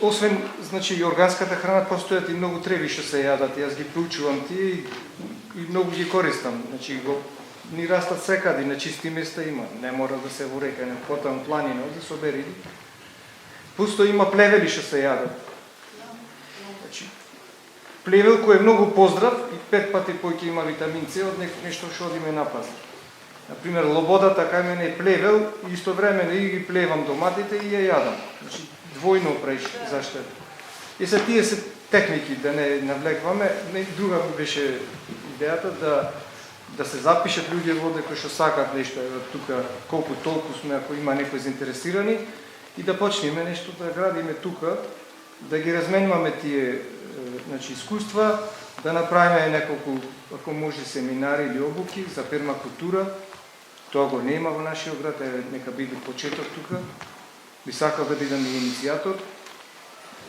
Освен, значи, и органската храна, постојат и многу треви што се јадат. Јас ги проучувам тие и многу ги користам. Значи, ни растат секаде, на чисти места има. Не мора да се во река, не потам планина, да собери. Пусто има плевели што се јадат. Значи, плевел кој е многу поздрав и 5 пати повеќе има витамин С од нешто што одиме на пазар. Например, лободата кај мене е плевел и истовремено и ги плевам доматите и ја јадам. Значи, двојно заштета. И се тие се техники, да не навлекваме. Друга беше идејата да се запишат луѓе воде кои што сакат нешто, тука колку толку сме, ако има некои заинтересирани, и да почнеме нешто да градиме тука, да ги разменуваме тие значи, искуства, да направиме неколку, ако може, семинари или обуки за пермакултура. Тоа го нема во нашиот град, нека биде почеток тука. Би сакал да бидам и иницијатор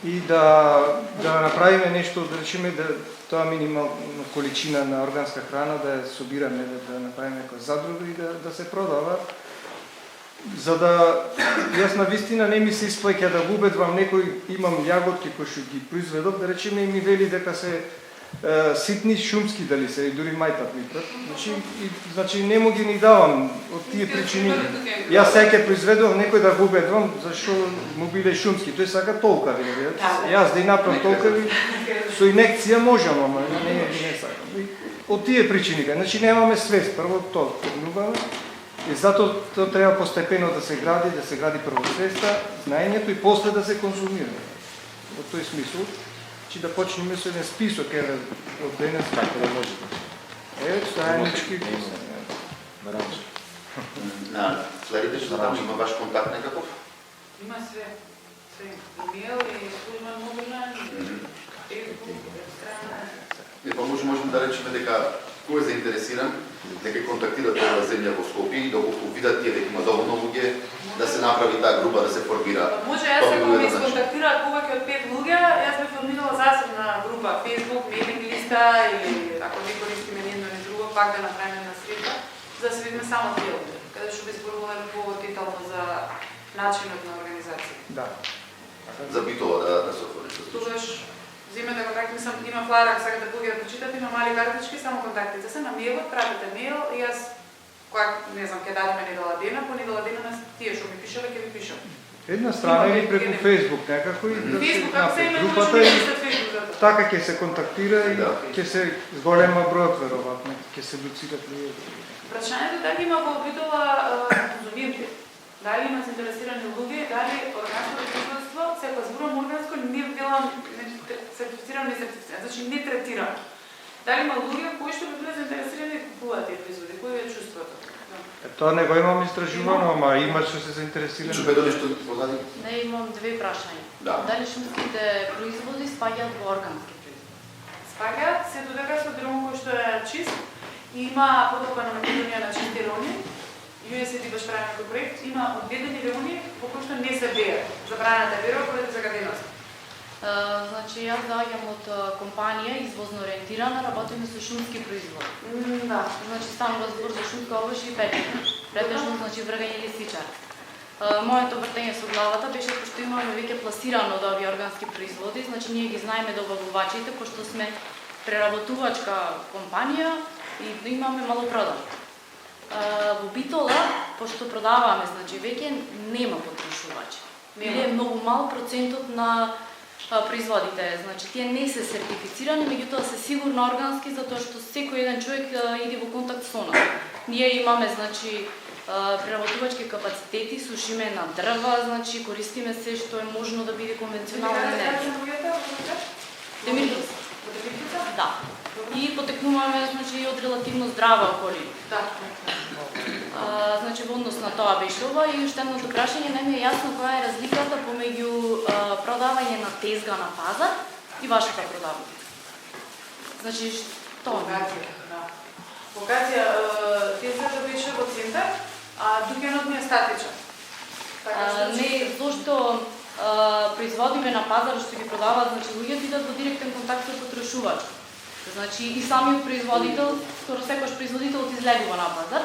и да направиме нешто, да речеме, да тоа минимална количина на органска храна да ја собираме, да направиме некоја задруга и да се продава. За да, јас на вистина не ми се исплаќа да го убедвам некој, имам јаготки кои што ги произведов, да речеме и ми вели дека се ситни шумски дали се и дури мајтат ми пред. Значи не му ги ни давам од тие причини. Јас сега произведувам некој да го убедувам зашо му биле шумски. Тој сака толкави, јас да и направам толкави со инекција можам, ама не сакам. Од тие причини, значи немаме свест, прво тоа тргнуваме. И затоа тоа треба постепено да се гради прво свеста, знаењето и после да се консумира. Во тој смисол, че да почнеме со еден список од денес како да може. Заеднички. На следите што таму има ваш контакт некаков? Има све. Имейл и служба мобилна, Facebook, страна. И па можеме да речеме дека кој е заинтересиран, дека контактира тоа земја во Скопје и доколку видат тие дека има доволно луѓе да се направи таа група да се формира. Може јас ако ме исконтактираат повеќе од 5 луѓе, јас би формирала засебна група, Facebook, мејлинг листа или ако не користиме ни едно ни друго, пак да направиме на среда, за да се видиме само тие луѓе, каде што би зборувале по-детално за начинот на организација. Да. За битова да се отвори. Тогаш земете контакти, мислам, има флаер, ако сакате луѓе да прочитате, има мали картички, само контактите се на мејлот, пратите мејл и јас која, не знам, ќе дадеме недела дена, по недела дена на тие што ми пишале, ќе ви пишам. Една страна или преку Facebook некако и да се направи групата и така ќе се контактира и ќе се зголема бројот веројатно, ќе се дуцират луѓе. Прашањето дали има во Битола конзумирани, дали има заинтересирани луѓе, дали органското производство, сега зборувам органско, не билам сертифицирано и сертифицирано, значи не третирано. Дали има луѓе кои што би биле заинтересирани да купуваат тие производи, кој е чувството? Тоа не го имам истражувано, ама има што се заинтересирани. Чупе нешто позади? Не, имам две прашања. Да. Дали шумските производи спаѓаат во органски производи? Спаѓаат се додека со дрон кој што е чист, има потока на Македонија на чисти райони, USAID баш прави некој проект, има одведени райони во кои што не се беа. Забраната е веро поради загаденост. Значи, јас доаѓам од компанија извозно ориентирана, работиме со шумски производи. Да. Значи, станува збор за шумска овош и печење. Претежно, значи, вргање лисичар. Моето вртење со главата беше пошто имаме веќе пласирано од овие органски производи, значи ние ги знаеме добавувачите, пошто сме преработувачка компанија и имаме малопродаја. Во Битола, пошто продаваме, значи веќе нема потрошувачи. Или е многу мал процентот на производите, значи тие не се сертифицирани, меѓутоа се сигурно органски затоа што секој еден човек иде во контакт со нас. Ние имаме, значи, преработувачки капацитети, сушиме на дрва, значи користиме се што е можно да биде конвенционална енергија. Демиркис. Да. И потекнуваме, значи, од релативно здрава околина. Да. Значи, во однос на тоа беше ова и уште едното прашање, не ми е јасно која е разликата помеѓу продавање на тезга на пазар и вашата продавница. Значи, што? Локација, тезгата беше во центар, а дуќанот ми е статичен. Не, зошто производиме на пазар што ги продаваат, значи луѓето идат во директен контакт со потрошувач. Значи и самиот производител, скоро секој производител излегува на пазар.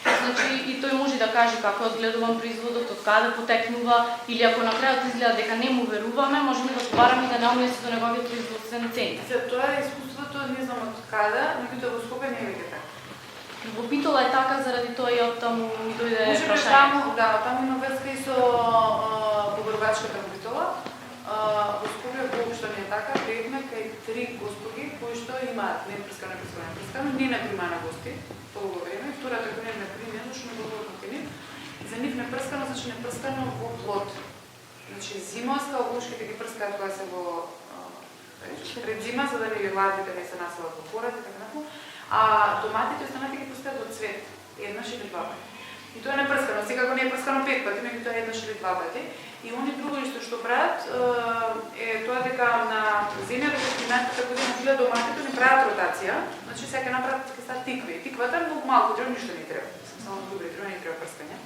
Значи и тој може да каже како е одгледуван производот, од каде потекнува или ако на крајот изгледа дека не му веруваме, можеме да побараме и да наумне се до неговиот производствен центар. За тоа искуството не знам од каде, меѓутоа во Скопје не е веќе така. Во Битола е така заради тоа и оттаму ми дојде Може би прашање. таму има врска и со побарувачката во Битола. Во Скопје воопшто не е така, приедме кај 3 господи кои што имаат непрскано, не напримана гости толку време, втората година не приме, зашто не говорат на тени. За нив непрскано, значи непрскано во плод. Значи зимоска обушките ги прскаат кога се во пред зима, за да не ладите не се населат во кората и така натаму. А доматите останати ги пускаат во цвет, еднаш или два пати. И тоа е непрскано, секако не е прскано 5 пати, меѓутоа еднаш или два пати. И они друго што прават е тоа дека на земјата кога минатата година биле доматите не прават ротација, значи сега направат ќе стат тикви. Тиквата е многу малку, дрво ништо не треба. Само ѓубре, дрво не треба прскање.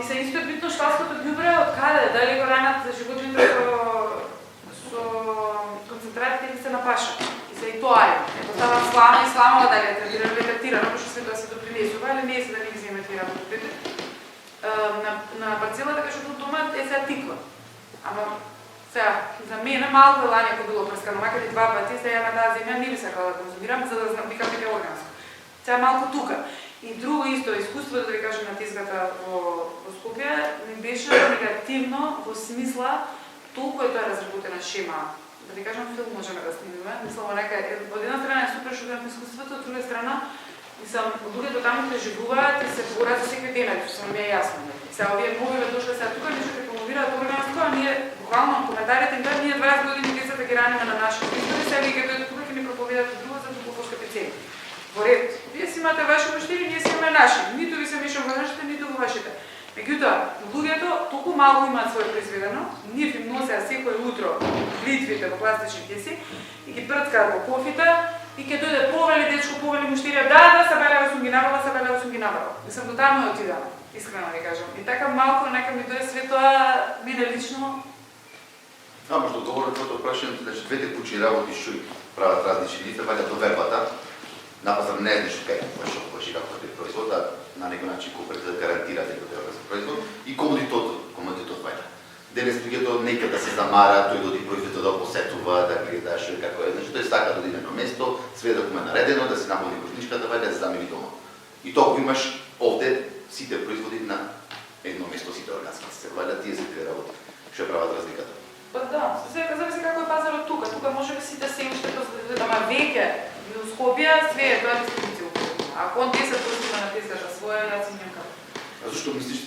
И се исто е битно шталското ѓубре од каде, дали го ранат за животните со концентратите или се на паша. И се и тоа е. Ето става слама и сламава дали е третирано или третирано, пошто се тоа се допринесува, или не се да не ги земе тие работите. На парцелата кај што томат е сега тиква. Ама Сега, за мене малку е лањето било прскано, макар и 2 пати, сега на таа земја не би сакала да конзумирам, за да знам викам дека е органско. Сега малку тука. И друго исто, искуството, да ви кажем, на тизгата во Скопје, ми беше негативно во смисла толку е тоа разработена шема. Да ви кажам, филм можеме да снимиме. Мислам, нека од една страна е супер шокантно искуството, од друга страна мислам, луѓето таму преживуваат и се борат за секој денар, што ми е јасно. Сега овие мобиле дошле сега тука, нешто ќе промовираат органско, а ние буквално коментарите им да ние 20 години децата ги раниме на нашите избори, сега вие ќе дојдете тука ќе ни проповедат друго за толку поскапи цени. Во ред, вие си имате ваши муштери, ние си имаме наши. Ниту ви се мешам во нашите, ниту во вашите. Меѓутоа, луѓето толку малку имаат своје произведено, нив им носеа секој утро литвите во пластични кеси и ги прцкаат во кофите и ќе дојде повели дечко, повели муштирија, да, сабелева сум ги набрала. Мислам, до таму отидам, искрено ви кажам. И така малку нека ми дојде све тоа, мене лично. Може да одговорам твоето прашање, значи двете кучи работи што прават различни лица, ваѓаат до вербата. На пазар не знаеш како ќе производ, а на некој начин кооперативот да гарантира дека тоа е производ и комодитот ваѓа. Денес луѓето нека да се замара, тој да оди производител да посетува, да гледа што како е. Значи тој сака да оди на едно место, све да му е наредено, да се наполни кошничката, ваѓа да се замени дома. И тоа го имаш овде сите производи на едно место, сите органски се ваѓа тие се две работи. Што прават разликата? Па да, сега зависи како е пазарот тука. Тука може би сите семиштето, ама веќе во Скопје све е тоа дистрибуција. Ако он 10% на тезгата своја, јас имам како. А зашто мислиш,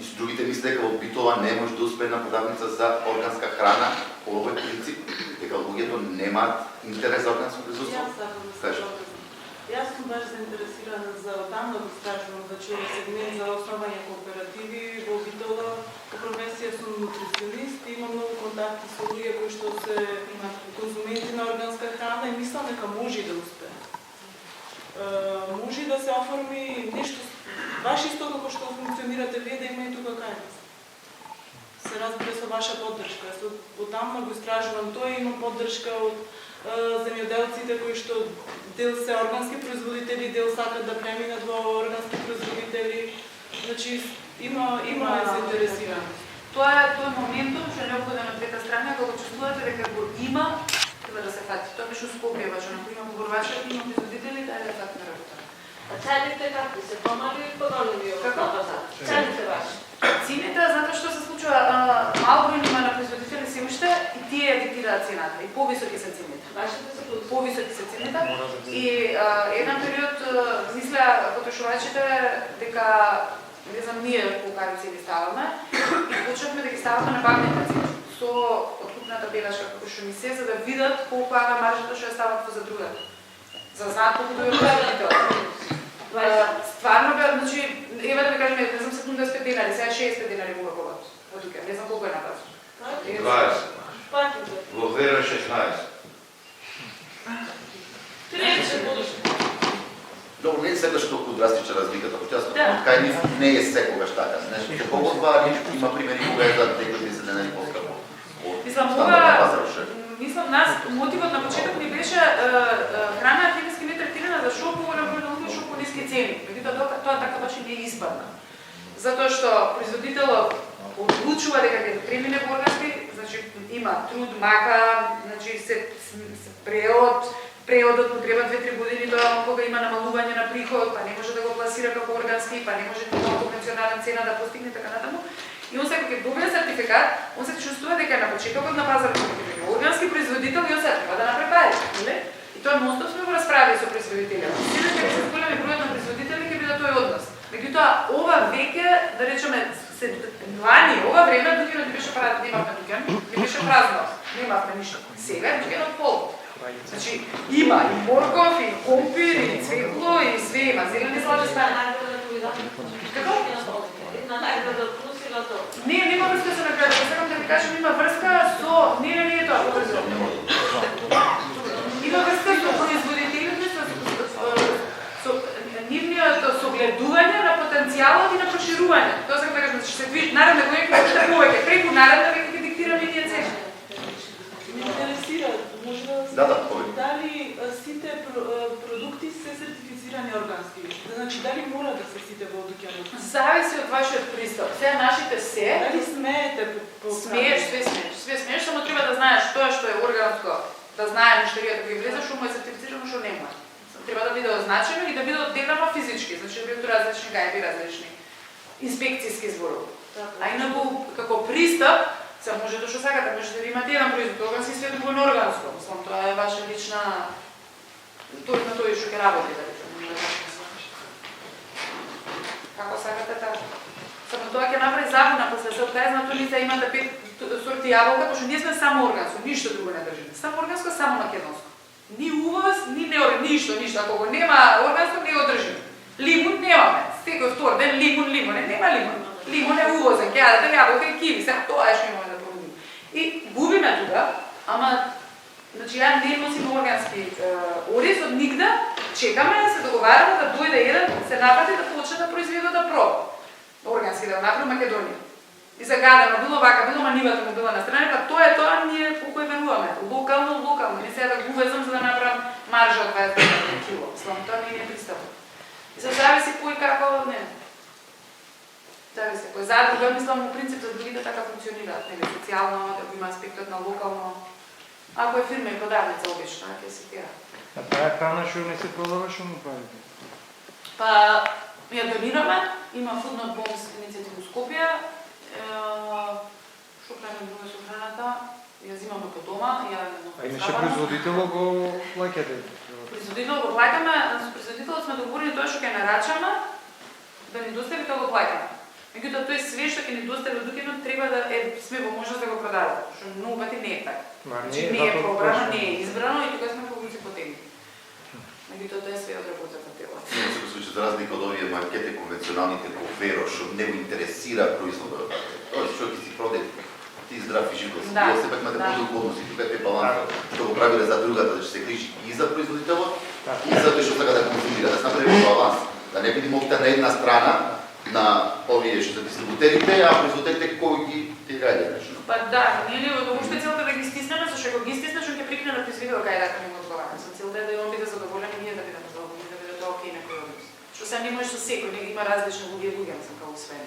и с другите мислят дека во Битола не може да успее на продавница за органска храна по овој принцип, дека луѓето немаат интерес за органско производство? Јас сум баш заинтересирана за таму да го скажувам, значи сегмент за основање кооперативи во Битола. По професија сум нутриционист и имам многу контакти со луѓе кои што се конзументи на органска храна и мислам дека може да успее. Може да се оформи нешто баш исто како што функционирате вие да има и тука кај нас. Се разбира со ваша поддршка. Од таму го истражувам тоа и имам поддршка од земјоделците кои што дел се органски производители, дел сакат да преминат во органски производители. Значи има заинтересираност. Тоа е тој моментот што е неопходен од двете страни, кога чувствувате дека го има, треба да се фати. Тоа беше Скопје, баш на кој има поборувачи, има производители, да е фати на работа. А цените какви се? Помали или поголеми од пазар? Цените ваши? Цените, затоа што се случува мал број има на производители се уште и тие диктираат цената и повисоки се цените. Вашите се повисоки се цените и еден период мисля потрошувачите дека не знам ние колку цени ставаме и почнавме да ги ставаме на бавните цени со откупната белешка како што ми се за да видат колку е маржата што ја стават за другата. За знаат колку да ја правите. Стварно бе, значи, ева да ви кажем, не знам 75 денари, сега 60 денари во Ваковот. Во тука, не знам колку е на пазар. 20. Во Вера 16. Добро, не е секогаш толку драстична разликата, почесто кај нив не е секогаш така. Значи, се погодва, има примери кога е за дека 10 денари поскапо. Мислам, нас мотивот на почеток ни беше храна хемиски не третирана за шо поголем број на луѓе, шо по ниски цени. Меѓутоа тоа така баш и не испадна. Затоа што производителот одлучува дека ќе премине во органски, значи има труд, мака, значи се преодот му треба 2-3 години тоа кога има намалување на приход, па не може да го пласира како органски, па не може да има конвенционална цена да постигне така натаму. И он сега кога добие сертификат, он се чувствува дека на почетокот на пазарот е органски производител и он се треба да направи пари, нели? И тоа ностоп сме го расправили со производителите. Сите ќе се зголеми бројот на производители ќе биде тој однос. Меѓутоа ова веќе, да речеме, се лани, ова време дуѓето не беше парат, немавме дуѓан, не беше празно, немавме ништо. Сега дуѓанот пол. Значи има и морков, и компир, и цвекло, и све има, зелени слади стане. Како? Не, нема врска со награда, сакам да ви кажам, има врска со... Не е тоа поврзано. Има врска со производителите, со нивниот согледување на потенцијалот и на проширување. Тоа сакам да кажам, че се движи, наредна година ќе биде повеќе, преку наредна веќе ќе диктираме ние цени. Ме интересира, може Да, дали сите продукти се сертифицирани органски? Значи, дали мора да се сите во дуќанот? Зависи од вашиот пристап. Сега нашите се... Дали смеете по Смееш, све смееш. све смеш, само треба да знаеш тоа што е органско, да знае муштеријата кој влезе, што му е сертифицирано, што нема. Треба да биде означено и да биде одделено физички, значи да бидат различни гајби, различни инспекцијски зборови. А инаку, како пристап, се може да што сакате, можете да имате еден производ органски, све друго неорганско. Мислам, тоа е ваша лична... Тој на тој што ќе работи, да речем. Како сакате така. Само тоа ќе направи забуна, после се откајзнато лице имате 5 сорти јаболка, пошто ние сме само органско, ништо друго не држиме. Само органско, само македонско. Ни увоз, ни ништо. Ако го нема органско, не го држиме. Лимун немаме. Секој втор ден лимун, нема лимун. Лимун е увозен, ќе јадете јаболка и киви, сега тоа е што имаме да понудиме. И губиме тука, ама значи ја не носим органски ориз од нигде, чекаме да се договараме да дојде еден, се напати да почне да произведе да проба. Органски да го направи Македонија. И загадено, било вака, било манивата му била на страна, па тоа е тоа ние по кој веруваме. Локално, не сега да го увезам за да направам маржа од 20 кило. Слам, тоа не е пристапно. И се зависи кој како, не. Зависи кој задруга, мислам, во принцип за другите така функционираат, нели, социјално, да го има аспектот на локално. Ако е фирма и продавница обично, ќе се тира. А таа храна што не се продава, што му правите? Па, ја донираме, има Food Not Bombs иницијатива во Скопје. Што правиме друго со храната? Ја взимаме по дома, ја А иначе производителот го плаќате? Производителот го плаќаме, со производителот сме договорени тоа што ќе нарачаме, да ни достави тоа го плаќаме. Меѓутоа тој све што ќе ни достави од Дукинот треба да сме во можност да го продадеме, што многу пати не е така. Значи не е пробрано, не е избрано и тука сме повуци потегнати. Меѓутоа тоа е све од работата тела. Во секој случај, за разлика од овие маркети конвенционалните коферо, што не го интересира производот. Тоест, човек си продаде ти здрав и живот. Вие сепак имате подруг однос и тука е баланс, што го правиле за другата, да ќе се грижи и за производителот, и за тој што сака да консумира, да се направи баланс. Да не бидеме опта на една страна на овие што се дистрибутерите, а производителите кои ги тираје нешто. Па да, ние уште целта да ги стиснеме, зашто ако ги стиснеш, он ќе прикне на производителот кај да му одговара. За целта е да он биде задоволен и ние да бидеме задоволени, да биде тоа окей некој однос. Што се не може со секој, него има различни луѓе, сам како све.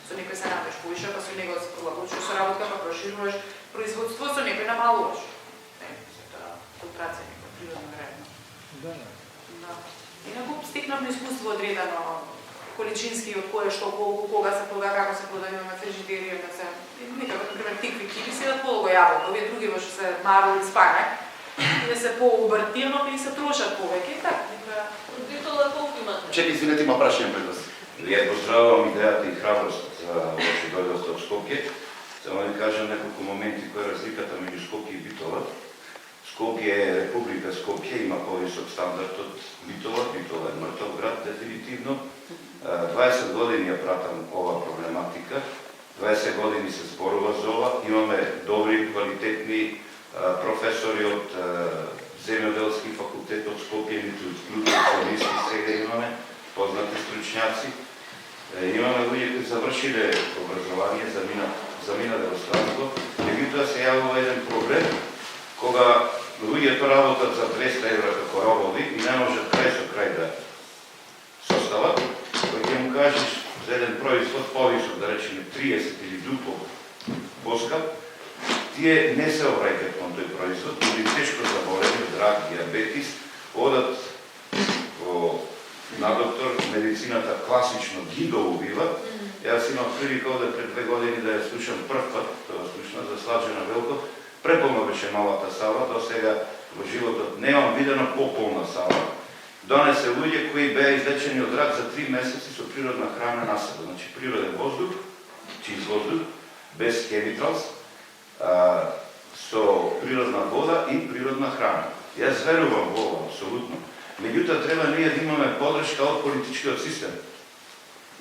Со некој се најдеш повише, па со него се прилагодиш со работа, па прошируваш производство, со некој намалуваш. Тоа процент некој природно веројатно. Да. Инаку стекнавме искуство одредено количински од кое што колку кога се прода, како се прода, имаме фрижидерија, да се никако например тикви киви се дат полого јаболка, овие други што се мару и спанак, и да се поубртивно и се трошат повеќе, така. Производителот колку имате? Чекай, извинете, има прашање пред вас. Вие поздравувам идејата и храброст за вашето дојдоста од Скопје. Само да ви кажам неколку моменти која е разликата меѓу Скопје и Битола. Скопје е Република Скопје, има повисок стандард од Битола. Битола е мртов град, дефинитивно. 20 години ја пратам ова проблематика. 20 години се зборува за ова. Имаме добри, квалитетни професори од земјоделски факултет од Скопје, ниту нутрионисти сега имаме, познати стручњаци. Имаме луѓе кои завршиле образование, заминале во странство. Меѓутоа се јавува еден проблем, кога луѓето работат за 200 евра како робови и не можат крај со крај да состават, кој ќе му кажеш за еден производ повисок, да речеме 30 или дупло поскап, тие не се обраќаат кон тој производ, или тешко заболени од рак, диабетис, одат во на доктор, медицината класично ги доубива. Јас имав прилика овде пред 2 години да ја слушам прв пат, тоа слушна за Слаđена Велков. Преполна беше малата сала, до сега во животот немам видено пополна сала. Донесе луѓе кои беа излечени од рак за 3 месеци со природна храна на себе. Значи природен воздух, чист воздух, без хемикалс, со природна вода и природна храна. Јас верувам во ова, апсолутно. Меѓутоа треба ние да имаме подршка од политичкиот систем.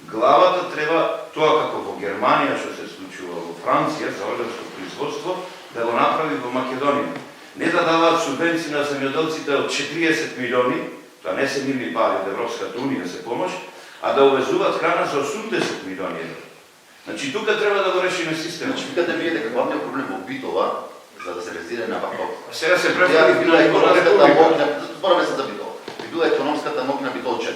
Главата треба тоа како во Германија што се случува во Франција за органско производство да го направи во Македонија. Не да даваат субвенции на земјоделците од 40 милиони, тоа не се нивни пари од Европската унија се помош, а да увезуваат храна за 80 милиони евра. Значи тука треба да го решиме системот. Значи викате вие дека главниот проблем во Битола за да се реализира на ваква. Сега се префаќа била економската моќ, збораме се за Битола. Била економската моќ на битолчен.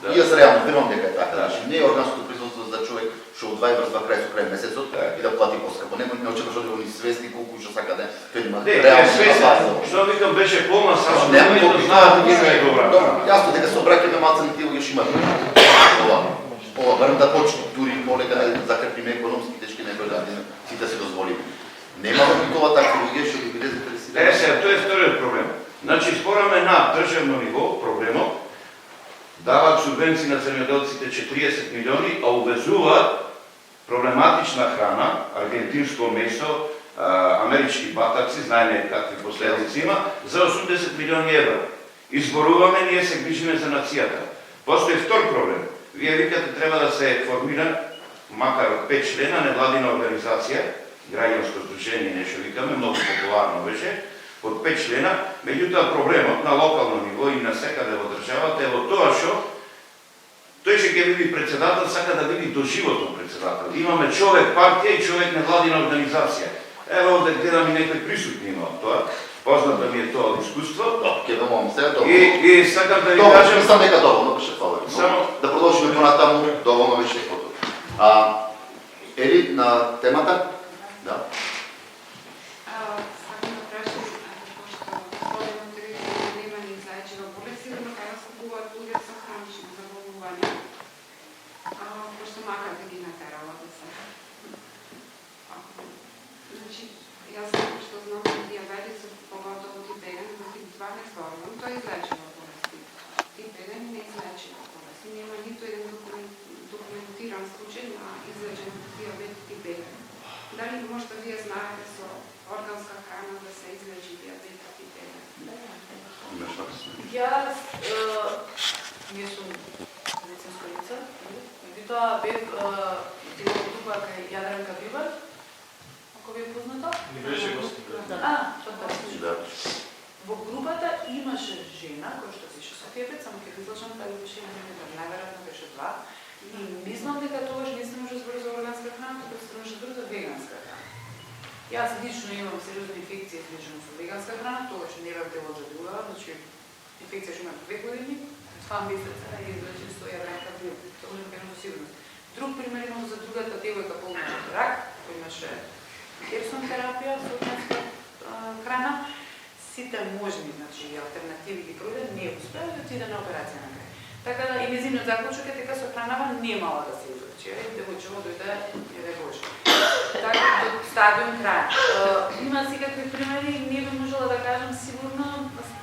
И јас реално верувам дека е така. Значи не е органското производство за човек што одваи врз крај со крај месецот и да плати поскапо. Не очекуваш од они свесни колку што сакаде, тој има реално свесен. Што викам беше полна само Нема да колку знаат дека е добра. Јасно дека се обраќаме малце на тие луѓе што имаат. Ова барем да почне дури полека да закрпиме економски тешки некои да сите се дозволиме. Нема тоа такви луѓе што би биле заинтересирани. Сега, тоа е вториот проблем. Значи, спораме на државно ниво, проблемот, дават субвенции на земјоделците 40 милиони, а увезуваат проблематична храна, аргентинско месо, амерички батаци, знаеме какви последици има, за 80 милиони евра. Изборуваме, ние се грижиме за нацијата. Постои втор проблем. Вие викате треба да се формира, макар од 5 члена, невладина организација, граѓанско здружение, нешто викаме, многу популарно беше, од 5 члена, меѓутоа проблемот на локално ниво и на секаде во државата е во тоа што тој што ќе биде председател сака да биде доживотно председател. Имаме човек партија и човек невладина организација. Ево овде гледам и некои присутни има од тоа. Познато ми е тоа од искуство. Ќе домам се доволно. И сакам да ви кажам, мислам дека доволно беше фала. Само Да продолжиме понатаму, доволно беше фото. Ели на темата? Да. Сакам да прашам, пошто одено територија нема ни зајачева болест, сигурно кога скупуваат луѓе со хронични заболнувања, пошто макар да ги натерала да се. Значи, јас што знам за диабетесот, поготово тип 1, за тип 2 не зборувам, тоа е излечива болест. Тип 1 не е излечива болест. Нема ниту еден документиран случај на излечен диабет тип 1. Дали можда вие знаете со органска храна да се излечи диабет тип 1? Јас не сум медицинско лице, меѓутоа бев дел од група кај Јадранка Бивар, ако ви е познато. Не беше гостин. Фантастично. Во групата имаше жена која што беше со диабет, само ќе излачам дали беше еден, најверојатно беше 2. И мислам дека тогаш не се може збори за органска храна, туку се може збори за веганска храна. Јас лично имам сериозни инфекции сврзани со веганска храна, тогаш не бев дел од задруга, значи инфекција што имам 2 години, 2 месеца и излечен со Јадранка Бивар. Тоа можам да кажам со сигурност. Друг пример имам за другата девојка полна од рак, која имаше Епсон терапија со органска храна. Сите можни, значи алтернативи ги пројде, не успеа да отиде на операција на крај. Така да и незиниот заклучок е дека со хранава немала да се излечи. Девојчево дојде еве Боже. Така до стадиум крај. Има секакви примери, не би можела да кажам сигурно,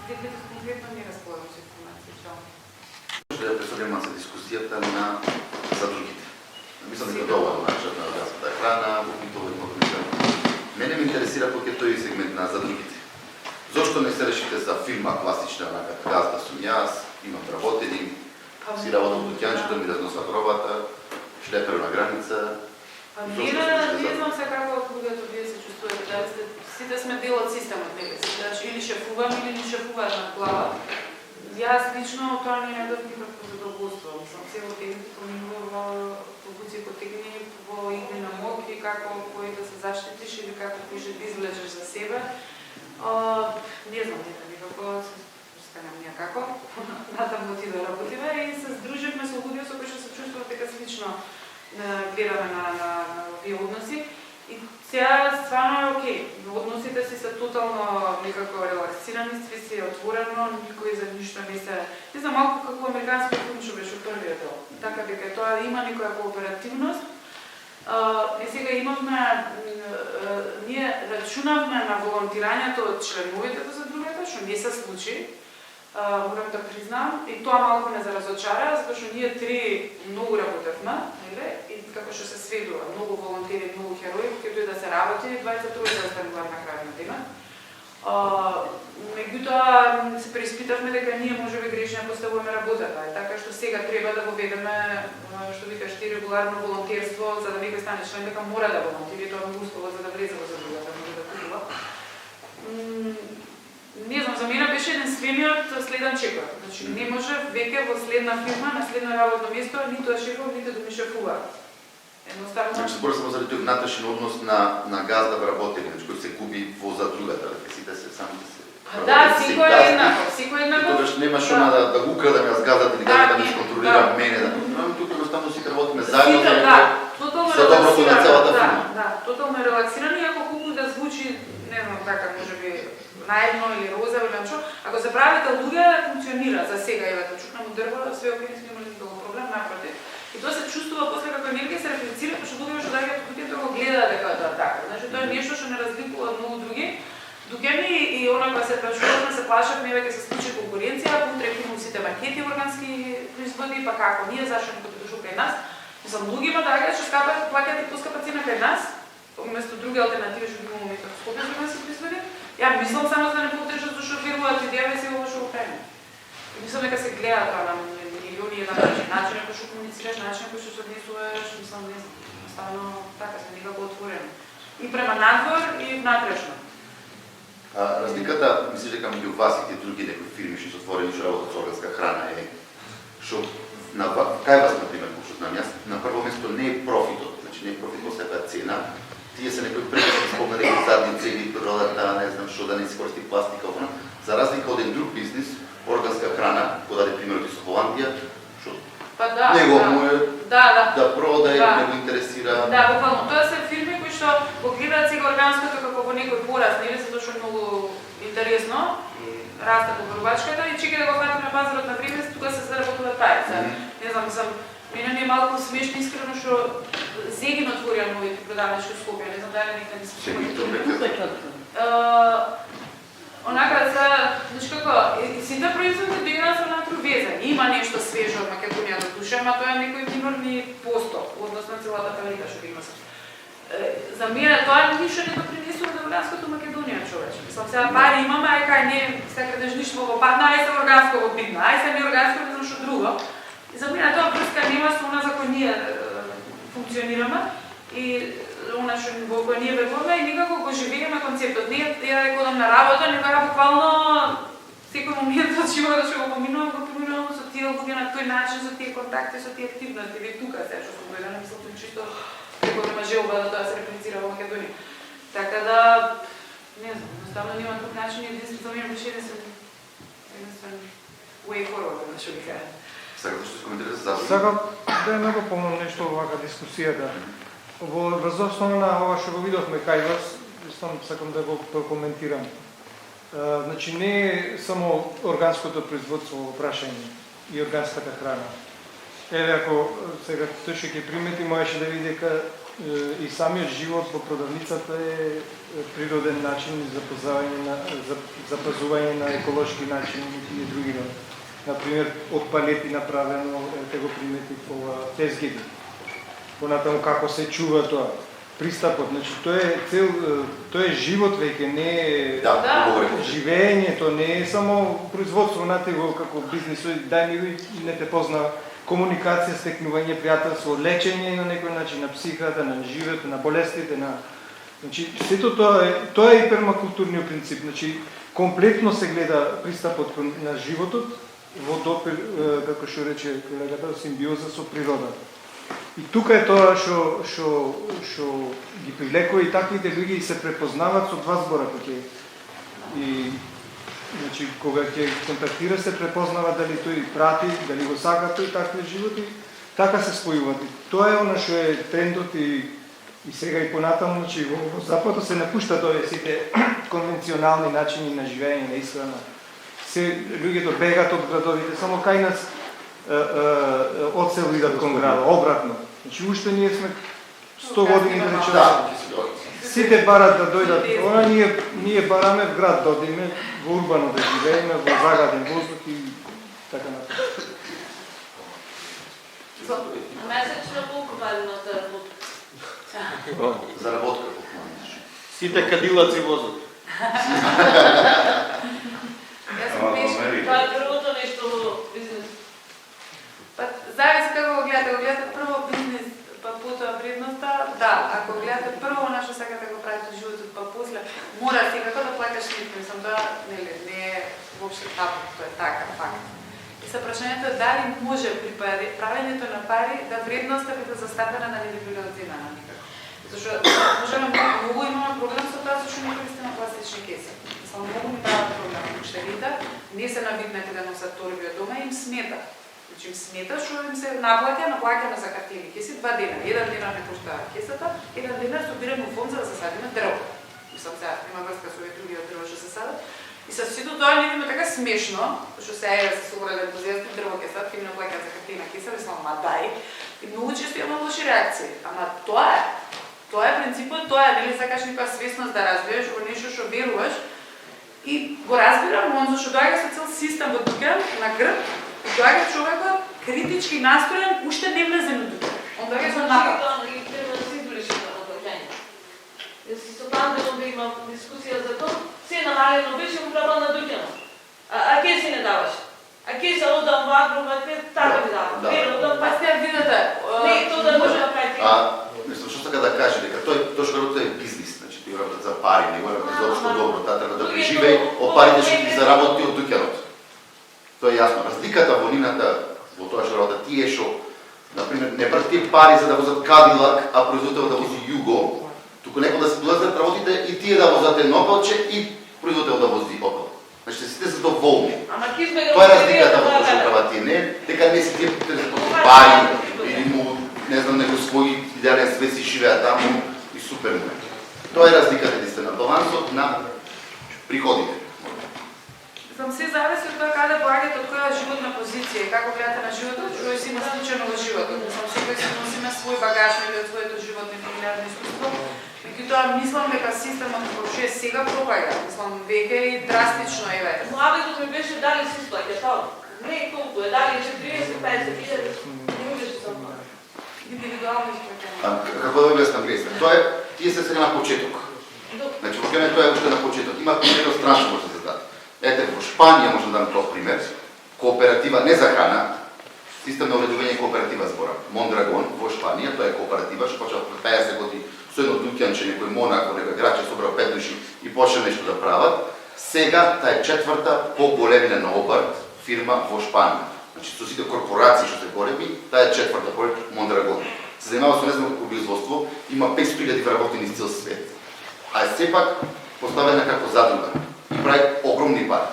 диабетот конкретно не располагам со информации. Ще да пресадиме се дискусијата на задрugите. Мислам дека доволно начинот на органската храна, во битово мене ме интересира кој е тој сегмент на задрugите. Зошто не се решите за фирма класична, онака газда сум јас, имам работени, си работам до Кјанчето, ми разносат робата, шлепер на граница. Не знам се како луѓето вие се чувствувате, да сите сме дел од системот, нели? Значи или шефувам или не шефуваш на глава. Јас лично тоа не најдов никакво задоволство. Сам се во техните поминува во побуци потегни, во игри на моки, како кој да се заштитиш или како пише да извлечеш за себе. Не знам, никако станам някако, натаму ти да работиме и се здруживме со луѓе со кои што се чувствуват дека слично гледаме на овие односи. И сега стварно е окей, односите си се тотално некако релаксирани, сви си отворено, никој за ништо не се... Не знам, малку како американски филм што беше првиот дел. Така дека тоа има некоја кооперативност. И сега имавме, ние рачунавме на волонтирањето од членовите до задрugата, што не се случи, морам да признам, и тоа малку ме заразочара, затоа што ние 3 многу работевме, и како што се сведува, многу волонтери, многу херои, кои тој да се работи, 23 се остануваа на крај на денот. Меѓутоа се преиспитавме дека ние можеби грешно поставуваме работата, така што сега треба да воведеме, што викаш ти, регуларно волонтерство, за да некој стане член, дека мора да волонтира, тоа е услово за да влезе во задрugата, може да купува. Не знам, за мене беше еден свемиот следен чекор. Значи не може веќе во следна фирма, на следно работно место, ниту да шефува, ниту да ми шефува. Едноставно... Значи, збора само заради тој внатрешен однос на газда вработени, значи кој се губи во задрugата, дека сите се сами да се... Да, секој е еднаков, секој еднаков. Тогаш немаш она да го украдам јас газата или Да, газата да ми не, исконтролира да. мене. Тука едноставно си работиме заедно Сите, да, тотално за доброто на целата да, фирма. да, тотално релаксирано, иако колку да звучи, не знам така, можеби наивно или розово или нешто, ако се правите луѓе, функционира за сега, еве, чукнам од дрво, све окей, не сме имали никаков проблем, напротив. И тоа се чувствува после како енергија се рефлектира, пошто луѓето што доаѓаат луѓето го гледаат дека тоа е така. Значи тоа е нешто што не разликува од многу други. Дуѓани и она кога се плашуваме, се плашат, нека ќе се случи конкуренција, утре ќе имаме сите макети органски производи, па како ние, зашто некој ќе дошол кај нас. За многима доаѓаат што скапаат, плаќаат и поскапа цена кај нас, вместо други алтернативи што ги имаме како Скопје за органски производи. Ја мислам само за да не поддржат зашто веруваат идеја и се ова што го правиме. Мислам дека се гледа тоа на милиони еден начин кој што комуницираш, начин кој што се однесуваш, мислам не знам, ставно така сме некако отворени. И према надвор и внатрешно. Разликата, мислиш дека меѓу вас и тие други некои фирми што се отворени што работат со органска храна е што кај вас например, што знам јас, на прво место не е профитот, значи не е профит по секоја цена. Тие се некои претежни спомнали како задни цели, природата, не знам што да не се користи пластика, за разлика од еден друг бизнес, органска храна, кој даде примерот и со Холандија, што него му е да продаде, не го интересира. Да, буквално. Тоа се фирми кои што го гледаат сега органското како во некој пораз, нели, затоа што е многу интересно и расте по порубачката и чека да го фати на пазарот на време, тука се заработува тај. Не знам, мене ми е малку смешно искрено што Зегин отворија новите продавачки во Скопје, не знам дали некој не се онака за, значи како, сите производи дојдоа со натру везани. Има нешто свежо од Македонија до душа, ама тоа е некој минорни посто, односно целата фабрика што има. За мене тоа ништо не допринесува до органското Македонија, човече. Мислам, сега пари имаме, ај кај не се крадежништво во падна, ај се органско во бидна, ај се не органско, не знам што друго. И за мене тоа врска нема со она за кој ние функционираме и она што во кој ние веруваме и никако го живееме концептот. Не ја одам на работа, него буквално секој момент од животот што го поминувам со тие луѓе на тој начин, со тие контакти, со тие активности, ве тука се што сум гледана, мислам чисто како нема желба да тоа се реплицира во Македонија. Така да, не знам, едноставно нема друг начин, единствено за мене беше единствен way forward, да што ги кажа. Сакате што се коментирате за Сакам да ја напомнам нешто овака дискусијата. Врз основа на ова што го видовме кај вас, сакам да го прокоментирам. Значи не е само органското производство во прашање и органската храна. Еве ако сега тој што ќе примети, можеше да види дека и самиот живот во продавницата е природен начин за запазување на еколошки начин и други. Например, од палети направено, ќе го примети ова тезгиди. Понатаму како се чува тоа. Пристапот, значи тоа е живот веќе, не е живење, тоа не е само производство на него како бизнис, дај ми не те познава, комуникација, стекнување пријателство, лечење на некој начин на психата, на животот, на болестите, значи сето тоа е и пермакултурниот принцип, значи комплетно се гледа пристапот на животот во допир, како што рече колегата, симбиоза со природата. И тука е тоа што ги привлекува и таквите луѓе и се препознават со два збора кој и значи кога ќе контактира се препознава дали тој прати, дали го сака тој такви животи, така се спојуваат. Тоа е она што е трендот и сега и понатаму, значи во западот се напушта тоа сите конвенционални начини на живење, на исхрана. Се луѓето бегат од градовите, само кај нас од село идат кон града, обратно. Значи уште ние сме 100 години да речеме. Сите барат да дојдат, она ние бараме в град да одиме, во урбано да живееме, во загаден воздух и така натаму. Месечно колку вали на заработка? Заработка колку? Сите кадилаци возат. Тоа е првото нешто во бизнес. Зависи како го гледате прво бизнес, па потоа вредноста, да, ако гледате прво она што сакате да го правите во животот, па после мора секако да плаќаш нитко, мислам тоа не е воопшто табу, тоа е така, факт. И се прашањето е дали може при правењето на пари да вредноста биде застапена на недобилоценена никако. Зашто можеме многу имаме проблем со тоа зашто не користиме пластични кеси. Само многу ми дават проблем. Уште вида, не се навикнати да носат торби од дома, им смета. Значи им смета што им се наплаќа за картини кеси 2 дена. Еден ден не коштаа кесата, еден ден собираме фонд за да се садиме дрво. Мислам сега има врска со овие други дрво што се садат. И со сето тоа не има така смешно, што се е се собрале ентузијасти дрво кесат, ќе ми наплаќаат за картина кеса, мислам, ма дај. И многу често има лоши реакции. Ама тоа е принципот, тоа е нели сакаш некоја свесност да развиеш во нешто што веруваш. И го разбирам, он зашто доаѓа со цел систем во дуќан на грб, доаѓа човекот критички настроен, уште не влезе на дуќан. Он доаѓа со напад. Јас си сопандено да имам дискусија за тоа, се намалено беше управа на дуќанот. А ке си не даваш? А ке се одам во агрома, ке така ви давам. Па сте видите, не, тоа да може да прави. Мислам, што така да каже, дека тој што работи е бизнис, значи тој работи за пари, не го работи за општо добро, таа треба да преживее, од парите што ги заработи од дуќанот. Тоа е јасно. Разликата во нината во тоа што работи тие што, например, не брати пари за да возат Кадилак, а производител да вози Југо, туку некој да се доаѓаат работите и тие да возат Опелче и производител да вози Опел. Значи сите задоволни. Тоа е разликата во тоа што прават тие, не дека не си тие пари или му не знам некој свој идеален свет си живеат таму и супер му. Тоа е разликата единствено, балансот на приходите. Сам се зависи од тоа каде поаѓате, од која животна позиција и како гледате на животот, што си има случајно во животот. Сам секој си носиме свој багаж од своето животно и фамилиарно искуство. Меѓутоа мислам дека системот кој што е сега пропаѓа, мислам веќе и драстично е веќе. Муабетот ми беше дали се исплаќа тоа. Не колку е, дали 40-50 хиляди, не можеш да се индивидуално исплаќано. Како да објаснам гресно? Тоа е тие се сега на почеток. Значи во тоа е уште на почеток. Има примери од страна што може да се даде. Ете, во Шпанија може да дам тоа пример. Кооператива не за храна, систем на уредување кооператива збора. Мондрагон во Шпанија, тоа е кооператива што почела пред 50 години со едно дуќанче, некој монах, некој граче собрал 5 души и почна нешто да прават. Сега таа е четврта по големина на обрт фирма во Шпанија. Значи со сите корпорации што се големи, таа е четврта по Мондрагон. Се занимава со незнамко производство, има 500.000 вработени из цел свет. А е сепак поставена како задруга и прави огромни пари.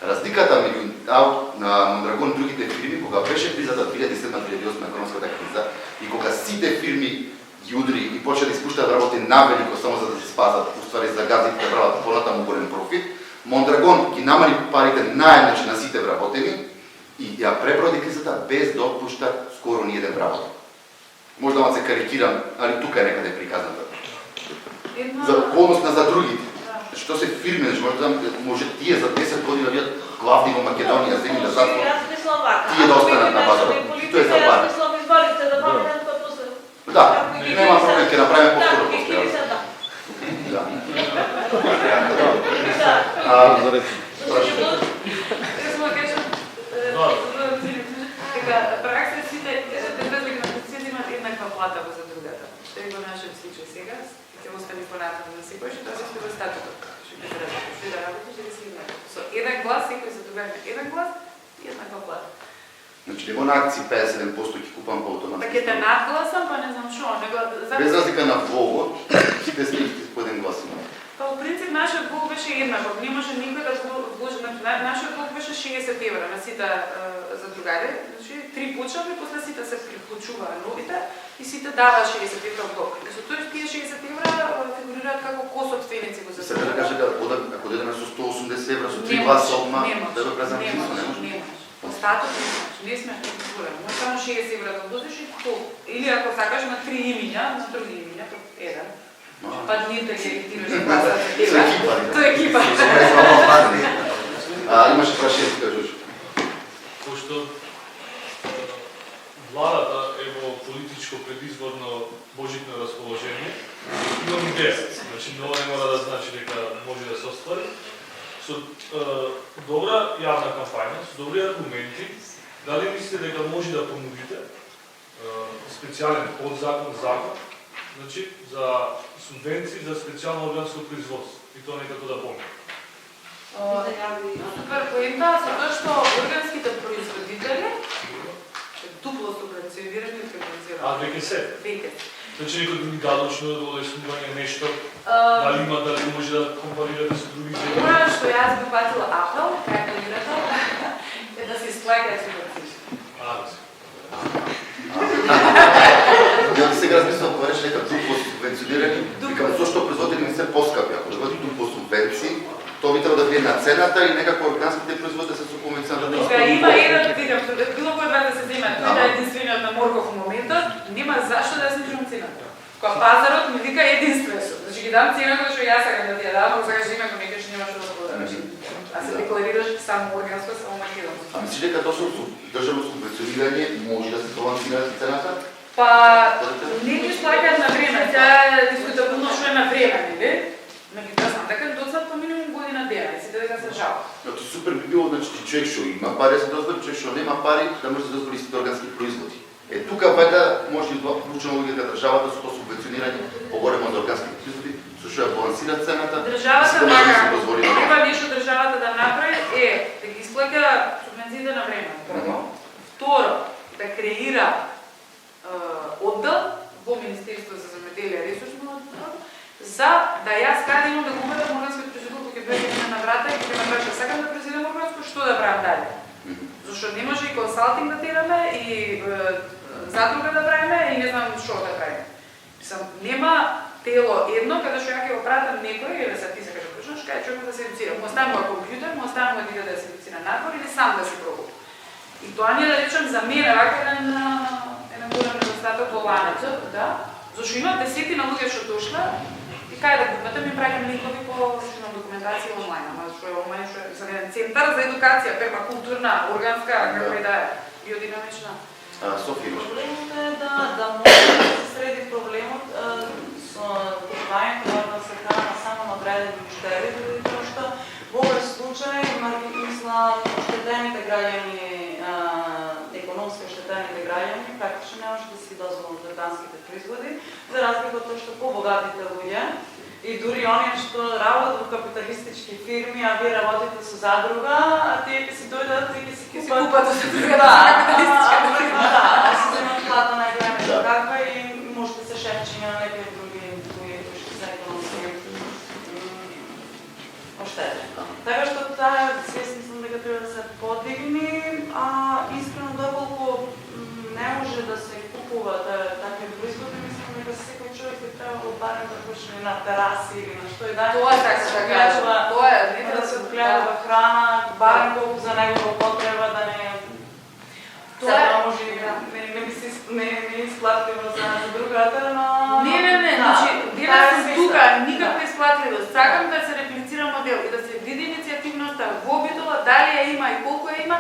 Разликата меѓу на Мондрагон и другите фирми, кога беше кризата 2007-2008 економската криза и кога сите фирми ги удри и почна да испуштаат работи навелико само за да се спасат, уствари за газите да прават понатаму голем профит, Мондрагон ги намали парите наеднаш на сите вработени и ја преброди кризата без да отпушта скоро ни еден вработен. Може да се карикирам, али тука е некаде приказната. За околност на за другите. Што се фирми, може тие за 10 години да бидат главни во Македонија, земји да затвор. Тие да останат на базарот. Тоа е за пари. Да, нема проблем, ќе направиме повторно постојано. Да. Пракса сите, без разлика на позицијата имат еднаква плата во задрugата. Што е во нашиот случај сега, ќе остане понатаму на секој, што тоа се стои во статутот. Што ќе се работи, што да работиш, да си еднакво. Со еден глас, секој задруга има еден глас и еднаква плата. Значи, него на акции 57% ќе купам по автоматски. Па ќе те надгласам, па не знам што, него... Без разлика на вовот, сите сме по еден глас имаме. Па, во принцип, нашиот влог беше еднаков. Не може никој да вложи... Нашиот влог беше 60 евра на сите задругари. Значи, 3 почнали, после сите се приклучуваа новите и сите даваа 60 евра влог. И со тој тие 60 евра фигурираат како кособственици во Се да каже дека ако дадеме со 180 евра, со 3 гласа одма, да го презам чисто, не може? Остаток не сме фигурирани. Може само 60 евра да вложиш и то. Или ако сакаш на 3 имиња, на други имиња, то еден. Па ние да ги регитираш гласа за тебе. Тоа е екипа. Имаше прашање, кажеш. Пошто владата е во политичко предизборно божитно расположение, имам идеја. Значи, многу не мора да значи дека може да се оствари. Со добра јавна кампања, со добри аргументи, дали мислите дека може да понудите специјален подзакон, закон, значи, за субвенции за специјално органско производство и тоа некако да помне? Супер поента, со тоа што органските производители дупло субвенционирани и финансирани. Веќе се? Веќе. Значи некој други даночно олеснување нешто, дали има, дали може да компарирате со други земји? Она што јас би патила апел, кај планирата, плаќаат субвенции. Ја сега размислам кога рече дека дух по субвенционирање, викам зошто производите не се поскапи, ако да дух по субвенции, тоа би требало да влие на цената и некако органските производи се со конвенционална Тука има еден, викам, било кој од вас да се зема, тој да е единствениот на Морков во моментот, нема зашто да ја снижувам цената. Кога пазарот ми вика единствено, значи ги дам цената што јас сакам да ти ја дам, ако сакаш да имаш некој што нема што да продаваш. А се декларираш само органско, само македонско. А мислиш дека точно со државно субвенционирање може да се балансира цената? Па, не ги плаќаат на време, таа е дискутабилно што е на време, нели? Меѓутоа знам дека доцнат по минимум година дена и сите дека се жалат. Но ти супер би било, значи ти човек што има пари да се дозволи, човек што нема пари да може да дозволи сите органски производи. Тука вајда може и вклучена логика државата со тоа субвенционирање погоремо за органски производи, со што ја балансира цената. Државата да треба нешто државата да направи да ги исплаќа субвенциите на време. Прво, второ, да креира оддел во Министерство за земјоделие и ресурсно за да јас каде имам да го убедам органски производител кој ќе дојде на врата и ќе ме праша сакам да произведам органско, што да правам дале. Зашто не може и консалтинг да тераме и задруга да правиме и не знам што да правиме. Нема тело едно каде што ја ќе го пратам некој или се ти сакаш да почнеш, кај човек да се едуцира. Му останува компјутер, му останува да иде да се едуцира надвор или сам да се пробува. И тоа не да речем за мене вака еден голем недостаток во ланецот, да? Зашто има десетина луѓе што дошла и кај да купите ми праќам линкови по имам документација онлайн, ама што е онлайн што е за еден центар за едукација, пермакултурна, органска, како и да е, биодинамична. Софија имаш. Проблемот е да може да се среди проблемот со купувањето на сркана само на одредени муштери, дори тоа што во овој случај, мислам, оштетените граѓани, економски оштетените граѓани, практично не може да си дозволат органските производи, за разлика од тоа што побогатите луѓе и дури оние што работат во капиталистички фирми, а вие работите со задруга, а тие ќе си дојдат и ќе си купат од другата капиталистичка фирма. Да, а си земат плата најголема каква и може да се шепчи на некои други кои што се економски оштетени. Така што таа свест мислам дека треба да се подигни, а искрено доколку не може да се купува такви производи, мислам дека секој човек би требало барем да почне на тераси или на што и да. Тоа така се кажува. Тоа е да се отгледува храна, барем колку за негова потреба да не тоа може не исплатливо за другата, но Не, значи дела сум тука, никаква исплатливост. Сакам да се реплицира модел и да се види иницијативноста во Битола, дали ја има и колку ја има,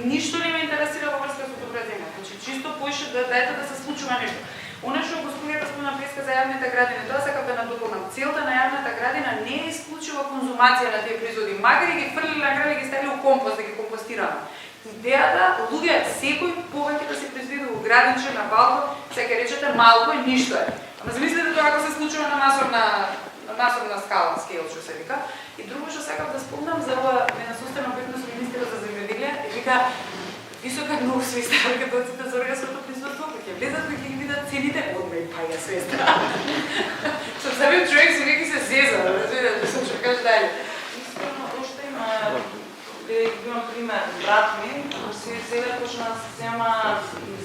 ништо не ме интересира во врска со добра земја. Значи чисто поише да дајте да се случува нешто. Она што господината спомна преска за јавните градини, тоа сакам да надополнам. Целта на јавната градина не е исклучива конзумација на тие производи, макар и ги фрлили на гради, ги ставили у компост да ги компостираме. Идејата, луѓе, секој повеќе да се произведе во градинче, на балкон, се ке речете малко и ништо е. Ама замислете тоа ако се случува на масовна скала, скейл што се вика. И друго што сакам да спомнам за ова ненасустена обетност министерот за земјоделие, вика висока многу свеста организациите за органското производство, кои ќе влезат кои ќе ги видат цените, одма и паја свеста. Што самиот човек се веќе се зеза, разбирате, што кажа дале. Искрено, уште има имам пример, брат ми, сега почна да се зема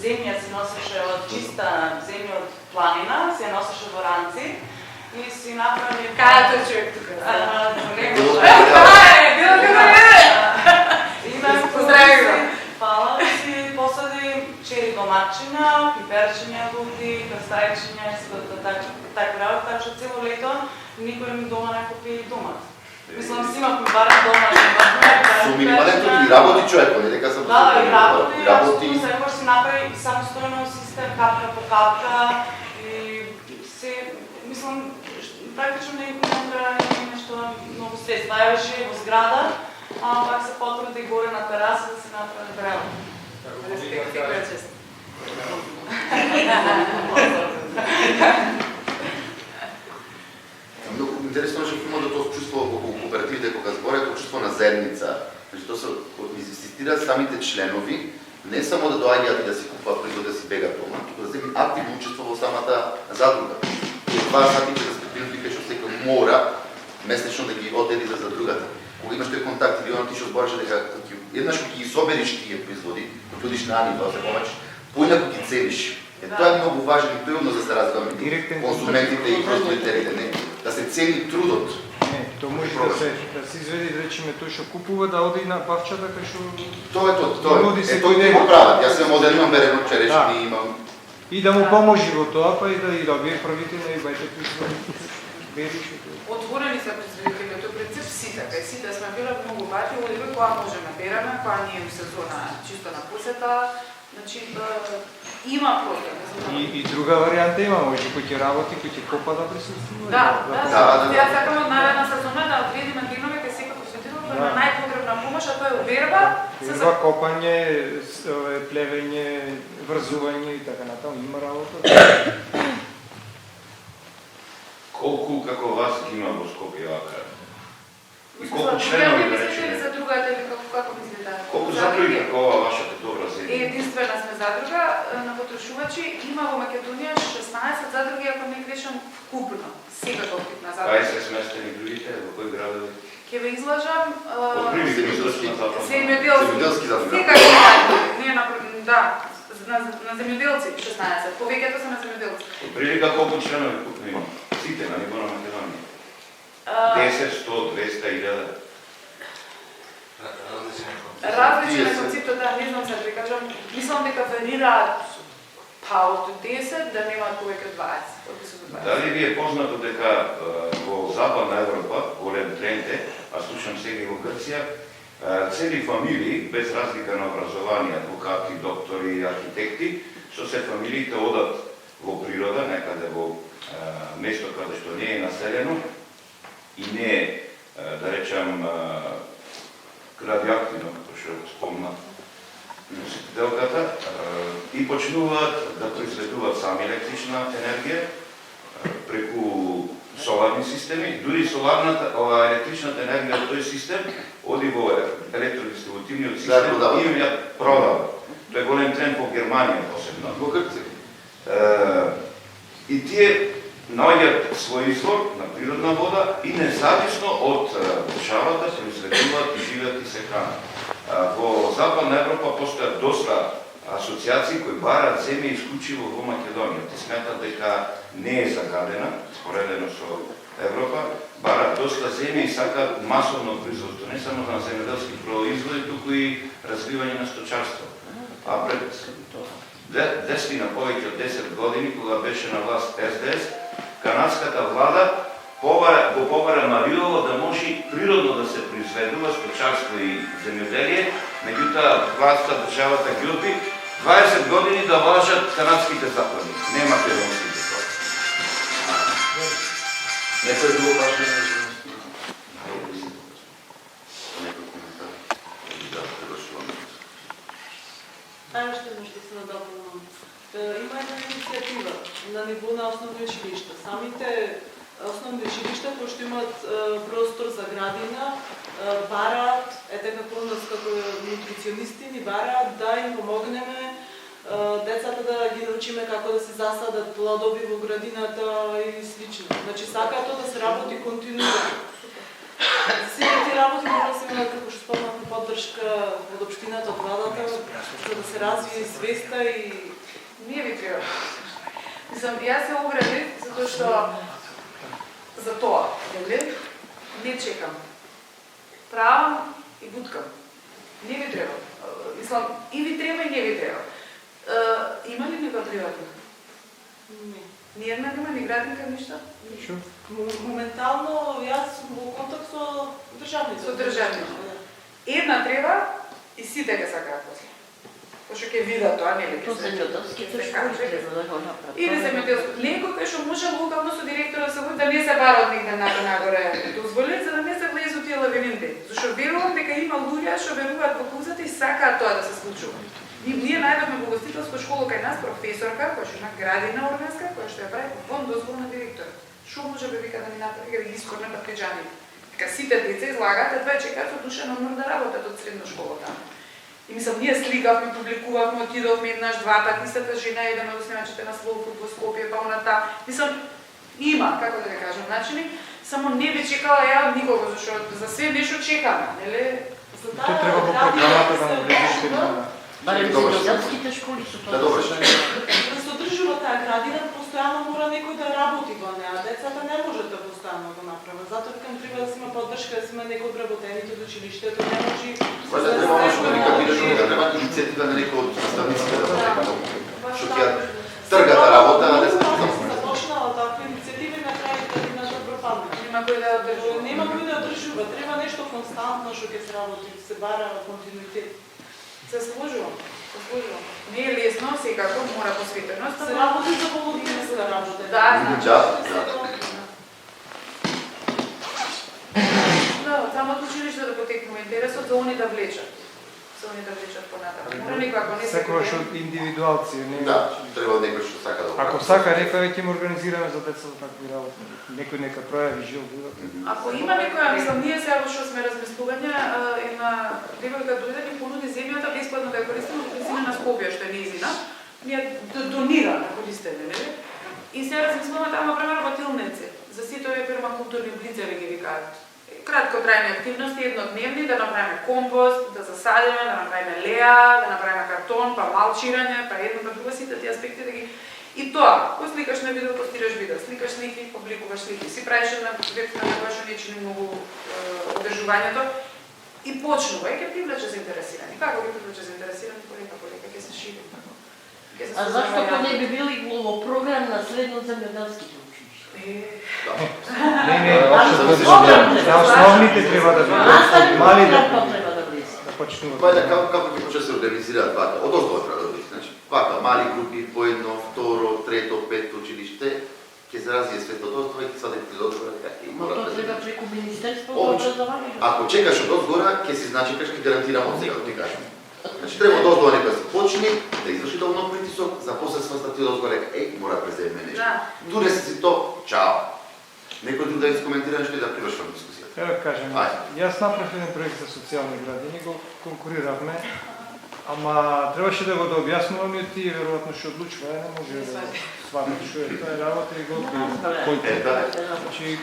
земја, се носеше од чиста земја од планина, се носеше во ранци и си направи... Кај тој човек тука? Било Поздрави го! Фала, си посади чери домачиња, пиперчиња, луди, кастајчиња, така работа, така што цело лето никој ми дома не купи домат. Мислам, си имавме барем дома, Со минимален труд и работи човек, не дека се да, и работи, секој си направи и самостојно систем, капка по капка и се, мислам, практично не треба нешто многу средства. Ја беше во зграда, а пак се потруди горе на тераса да се направи време. Респект и пречест. Многу интересно е што има да тоа чувство околу кооперативите кога зборат, тоа чувство на заедница. Значи тоа се инсистираат самите членови не само да доаѓаат и да си купуваат производи да си бегат дома, туку да земат активно учество во самата задруга. И 2 сати да се принудите што секој мора месечно да ги одели за задругата. кога имаш тој контакт или оно ти што збореше дека еднаш кога ги собериш тие производи, кога одиш на нива, се помач, поинаку ги цениш. Тоа е многу важен и тој однос да се развива меѓу консументите и производителите, не? Да се цени трудот. Не, тоа може да се изведе, да речеме, тој што купува да оди на бавчата кај што Тоа е тој го прават. Јас имам модел, имам берено черешни, имам и да му поможи во тоа, па и да добие првите на ибајте производи. Отворени се производителите, принцип сите, кај сите сме били многу пати, одиме која можеме береме, која не е сезона чисто на посета, значи има простор. И друга варијанта има, може кој ќе работи, кој ќе копа да присуствува. Да. Ја сакам од наредна сезона да одредиме денове кај секој посетител кој има најпотребна помош, а тоа е уверба. Уверба, копање, плевење, врзување и така натаму, има работа. Колку како вас ги има во Скопје вака? И колку Ја членови не да мислите речеме? за другата или како мислите? Колку задруги како ова вашата добра земја? Единствена сме задруга на потрошувачи, има во Македонија 16 задруги, ако не грешам, вкупно. Секаков тип на задруга. Кај се сместени другите, во кои градови? Ќе ве излажам земјоделски задруга. Секаков не да, на земјоделци 16, повеќето се на земјоделци. Прилика колку членови купно има? Сите на ниво на Македонија? 10, 100, 200, 1000? Различен е концептот, да, не знам се да ви кажам. Мислам дека варираат па од 10 да немаат повеќе од 20. Дали ви е познато дека во Западна Европа, голем тренд е, а слушам сега и во Грција, цели фамилии, без разлика на образование, адвокати, доктори, архитекти, што се фамилиите одат во природа, некаде во место каде што не е населено и не е, да речам, радиоактивно, како што спомна носителката, и почнуваат да произведуваат сами електрична енергија преку соларни системи, дури електричната енергија од тој систем оди во електродистрибутивниот систем и им ја продава. Тоа е голем тренд во Германија посебно. Во Грција. И тие наоѓаат свој извор на природна вода и независно од државата произведуваат и живеат и се хранат. Во Западна Европа постојат доста асоциации кои бараат земја исклучиво во Македонија. Те сметат дека не е загадена, споредено со Европа, бараат доста земја и сакаат масовно производство, не само на земјоделски производи, туку и развивање на сточарство. А пред 10 на повеќе од 10 години, кога беше на власт СДС, канадската влада го побара Мариово да може природно да се произведува сточарство и земјоделие, меѓутоа власта, државата ги одби 20 години да важат канадските закони, не македонските. Некој друго прашање? Уште нешто се надополнам. Има една иницијатива на ниво на основни училишта. Самите основни училишта кои што имаат простор за градина, бараат, како нас како нутриционисти ни бараат да им помогнеме децата да ги научиме како да се засадат плодови во градината и слично. Значи сакаат тоа да се работи континуирано. Сите ти работи мора да се имаат, како што спомнавме, поддршка од општината, од владата, за да се развие свеста и Ние ви треба. Мислам, јас се оградив, затоа што за тоа, не чекам. Правам и буткам. Не ви треба. Мислам, и ви треба и не ви треба. Има ли некоја приватна? не. Ни една нема, ни градинка, ништо? Моментално јас сум во контакт со државните. Со државните. Една треба и сите ќе сакаат после. Пошто ќе видат тоа, нели ќе се или земјоделско. Некој кој што може локално со директорот се да не се бара од негде нагоре дозволи, за да не се влезу тие лавините. Зашто верувам дека има луѓе што веруваат во каузата и сакаат тоа да се случува. Ние најдовме во гостителска школа кај нас професорка, која што има градина органска, која што ја прави вон дозвол на директорот. Што може би вика да ми направи, да ги искорне папеџани. Дека сите деца излагаат, едва чекаат со душа на умор да работат од средна школа таму. И мислам, ние сликавме, публикувавме, отидовме еднаш, два пати, истата жена, еден од снимачите на Слоуфуд во Скопје, па оната. Мислам, има, како да ви кажам, начини. Само не би чекала ја никого, зашто за све нешто чекаме, нели? За Тој треба во програмата да му влезеш Барем Добро. земјоделските школи се Да, добро. Да се одржува таа градина, постојано мора некој да работи во неа. Децата не можат да постојано го направат. Затоа викам треба да си има поддршка, да си има некој од работените од училиштето, не може. Вајде треба нешто да нека биде да треба иницијатива на некој од наставниците да потекне. Што ќе тргата работа, а не се започнала таква иницијатива и на крај градината пропадна. Нема кој да ја одржува. Нема кој да одржува, треба нешто константно што ќе се работи, се бара континуитет. Се служувам. Не е лесно, секако мора посветеност. Се работи за волонтерска работа. Да, знам. Да, самото училиште да потекнува интересот за они да влечат. За они да влечат понатаму. Мора некој ако не се секогаш од индивидуалци, не. Да, треба некој што сака да го Ако прави. сака, некој ќе му организираме за децата такви работи. Некој нека пројави желба. Ако има некоја, мислам, ние сега во што сме размислување, една девојка дојде ни понуди земјата бесплатно да ја користиме во близина на Скопје, што е нејзина. Ние донира на користење, нели? И сега размислуваме тamo например во Тилнеце. За сите овие пермакултурни блицеви ги викаат. Краткотрајни активности, еднодневни, да направиме компост, да засадиме, да направиме леа, да направиме картон, па малчирање, па едно па друго, сите тие аспекти да ги. И тоа, кој сликаш на видео, постираш видео, сликаш слики, публикуваш слики, си правиш на веб на која што не чини многу одржувањето и почнува и ќе привлече заинтересирани. Како ќе привлече заинтересирани, полека ќе се шири. А зашто тоа не би били во програм на средноземјоделските училишта? Не, на основните треба да бидат. Мали да почнуваат. Вајде како ќе почне да се организираат двата? Од оздово треба да биде. Значи, вака мали групи по едно, второ, трето, пето училиште, ќе се развие светот од оздово и ќе свадите од оздово како ќе Но тоа треба преку Министерството Обично. за образование. Ако чекаш од озгора, ќе си значи ќе гарантирам од сега да ти кажам. Значи треба од оздово некој да се почне, да изврши доволно притисок, за после сврстати од озгора, мора да преземе нешто. Ту не си то, чао. Некој друг да искоментира нешто и да привршувам дискусијата. Треба да кажем, јас направив еден проект за социјални градини, го конкуриравме, ама требаше да го да објаснуваме и тие веројатно што одлучува, не може да сватат што е таа работа и го кој Значи,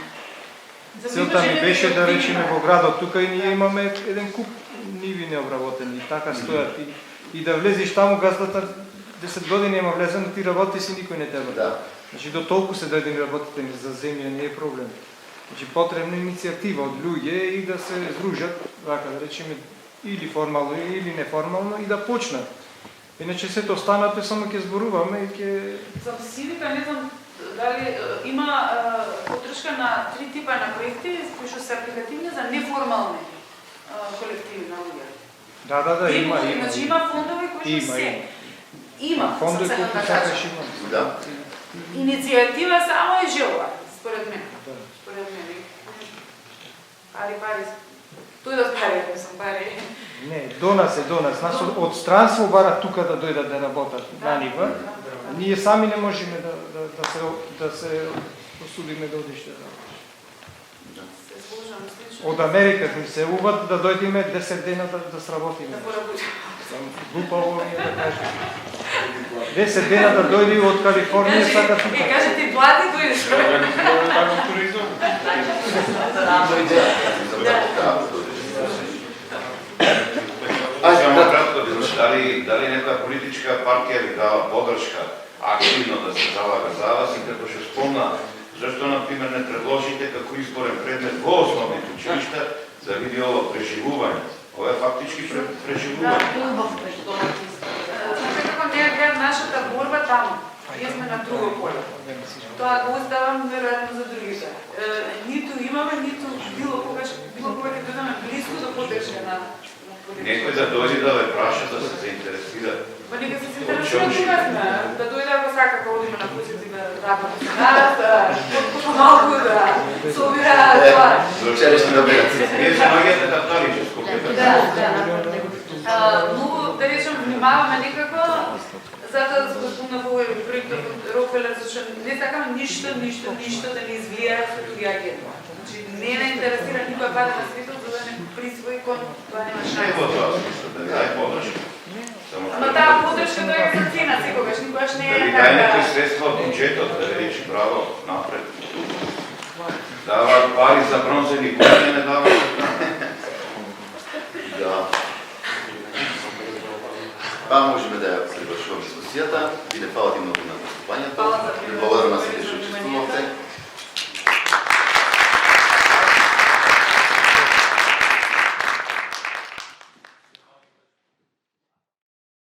целта ми беше да речеме во градот тука и ние имаме еден куп ниви необработени, така стојат и да влезеш таму газдата 10 години има влезено, ти работи си никој не тебе. Да. Значи до толку се дојдени работите за земја не е проблем. Значи потребна иницијатива од луѓе и да се здружат, вака да речеме или формално или неформално и да почнат. Иначе сето останато само ќе зборуваме и ќе За Сивика не знам дали има поддршка на 3 типа на проекти кои што се апликативни за неформални колективи на луѓе. Да, има. Значи има фондови кои што се има фондови кои сакаш има. Да. Иницијатива само е желба, според мен. Според мен. Пари. Тој да пари, да сум пари. Не, до нас. Нас од странство бара тука да дојдат да работат на нива. Ние сами не можеме да се осудиме да одиш да работиш. Се служам слично. Од Америка ми се уват да дојдеме 10 дена да сработиме. Да поработиме. Глупаво ми е да кажем. 10 дена да дојде од Калифорнија сака тука. И каже ти плати, дојдеш. туризам. Само кратко, дали некоја политичка партија ви дава поддршка активно да се залага за вас и како што спомна, зашто например не предложите како изборен предмет во основните училишта за видео преживување? Ова е фактички преживување. Знаете како не е нашата борба таму. Ние сме на друго поле. Тоа го оставам веројатно за другите. Ниту имаме, ниту било кога ќе дојдеме близко до поддршка на Некој да дојде да ве праша да се заинтересира. Па нека се интересира кога сме, да дојде ако сака да одиме на позитива работа. Малку да собира тоа. Вчерашни да берат. Вие се наоѓате да тарите Скопје. Многу, да речем, внимаваме некако, затоа го спомнав овој проектот од Рокфелер, зашто не сакаме ништо да не изгледа со други агенти. Значи, не ме интересира никоја пара на светот, за да не присвои кон тоа нема Не шанса. во тоа, да ви дај поддршка. Ама таа поддршка доаѓа за цена секогаш, никогаш не Да е ви дај некои средства од буџетот, да ви речи браво, напред. Даваат Пари за бронзени куќи не давате. Да. Па можеме да ја завршуваме дискусијата. Ви не фала ти многу на наступањето.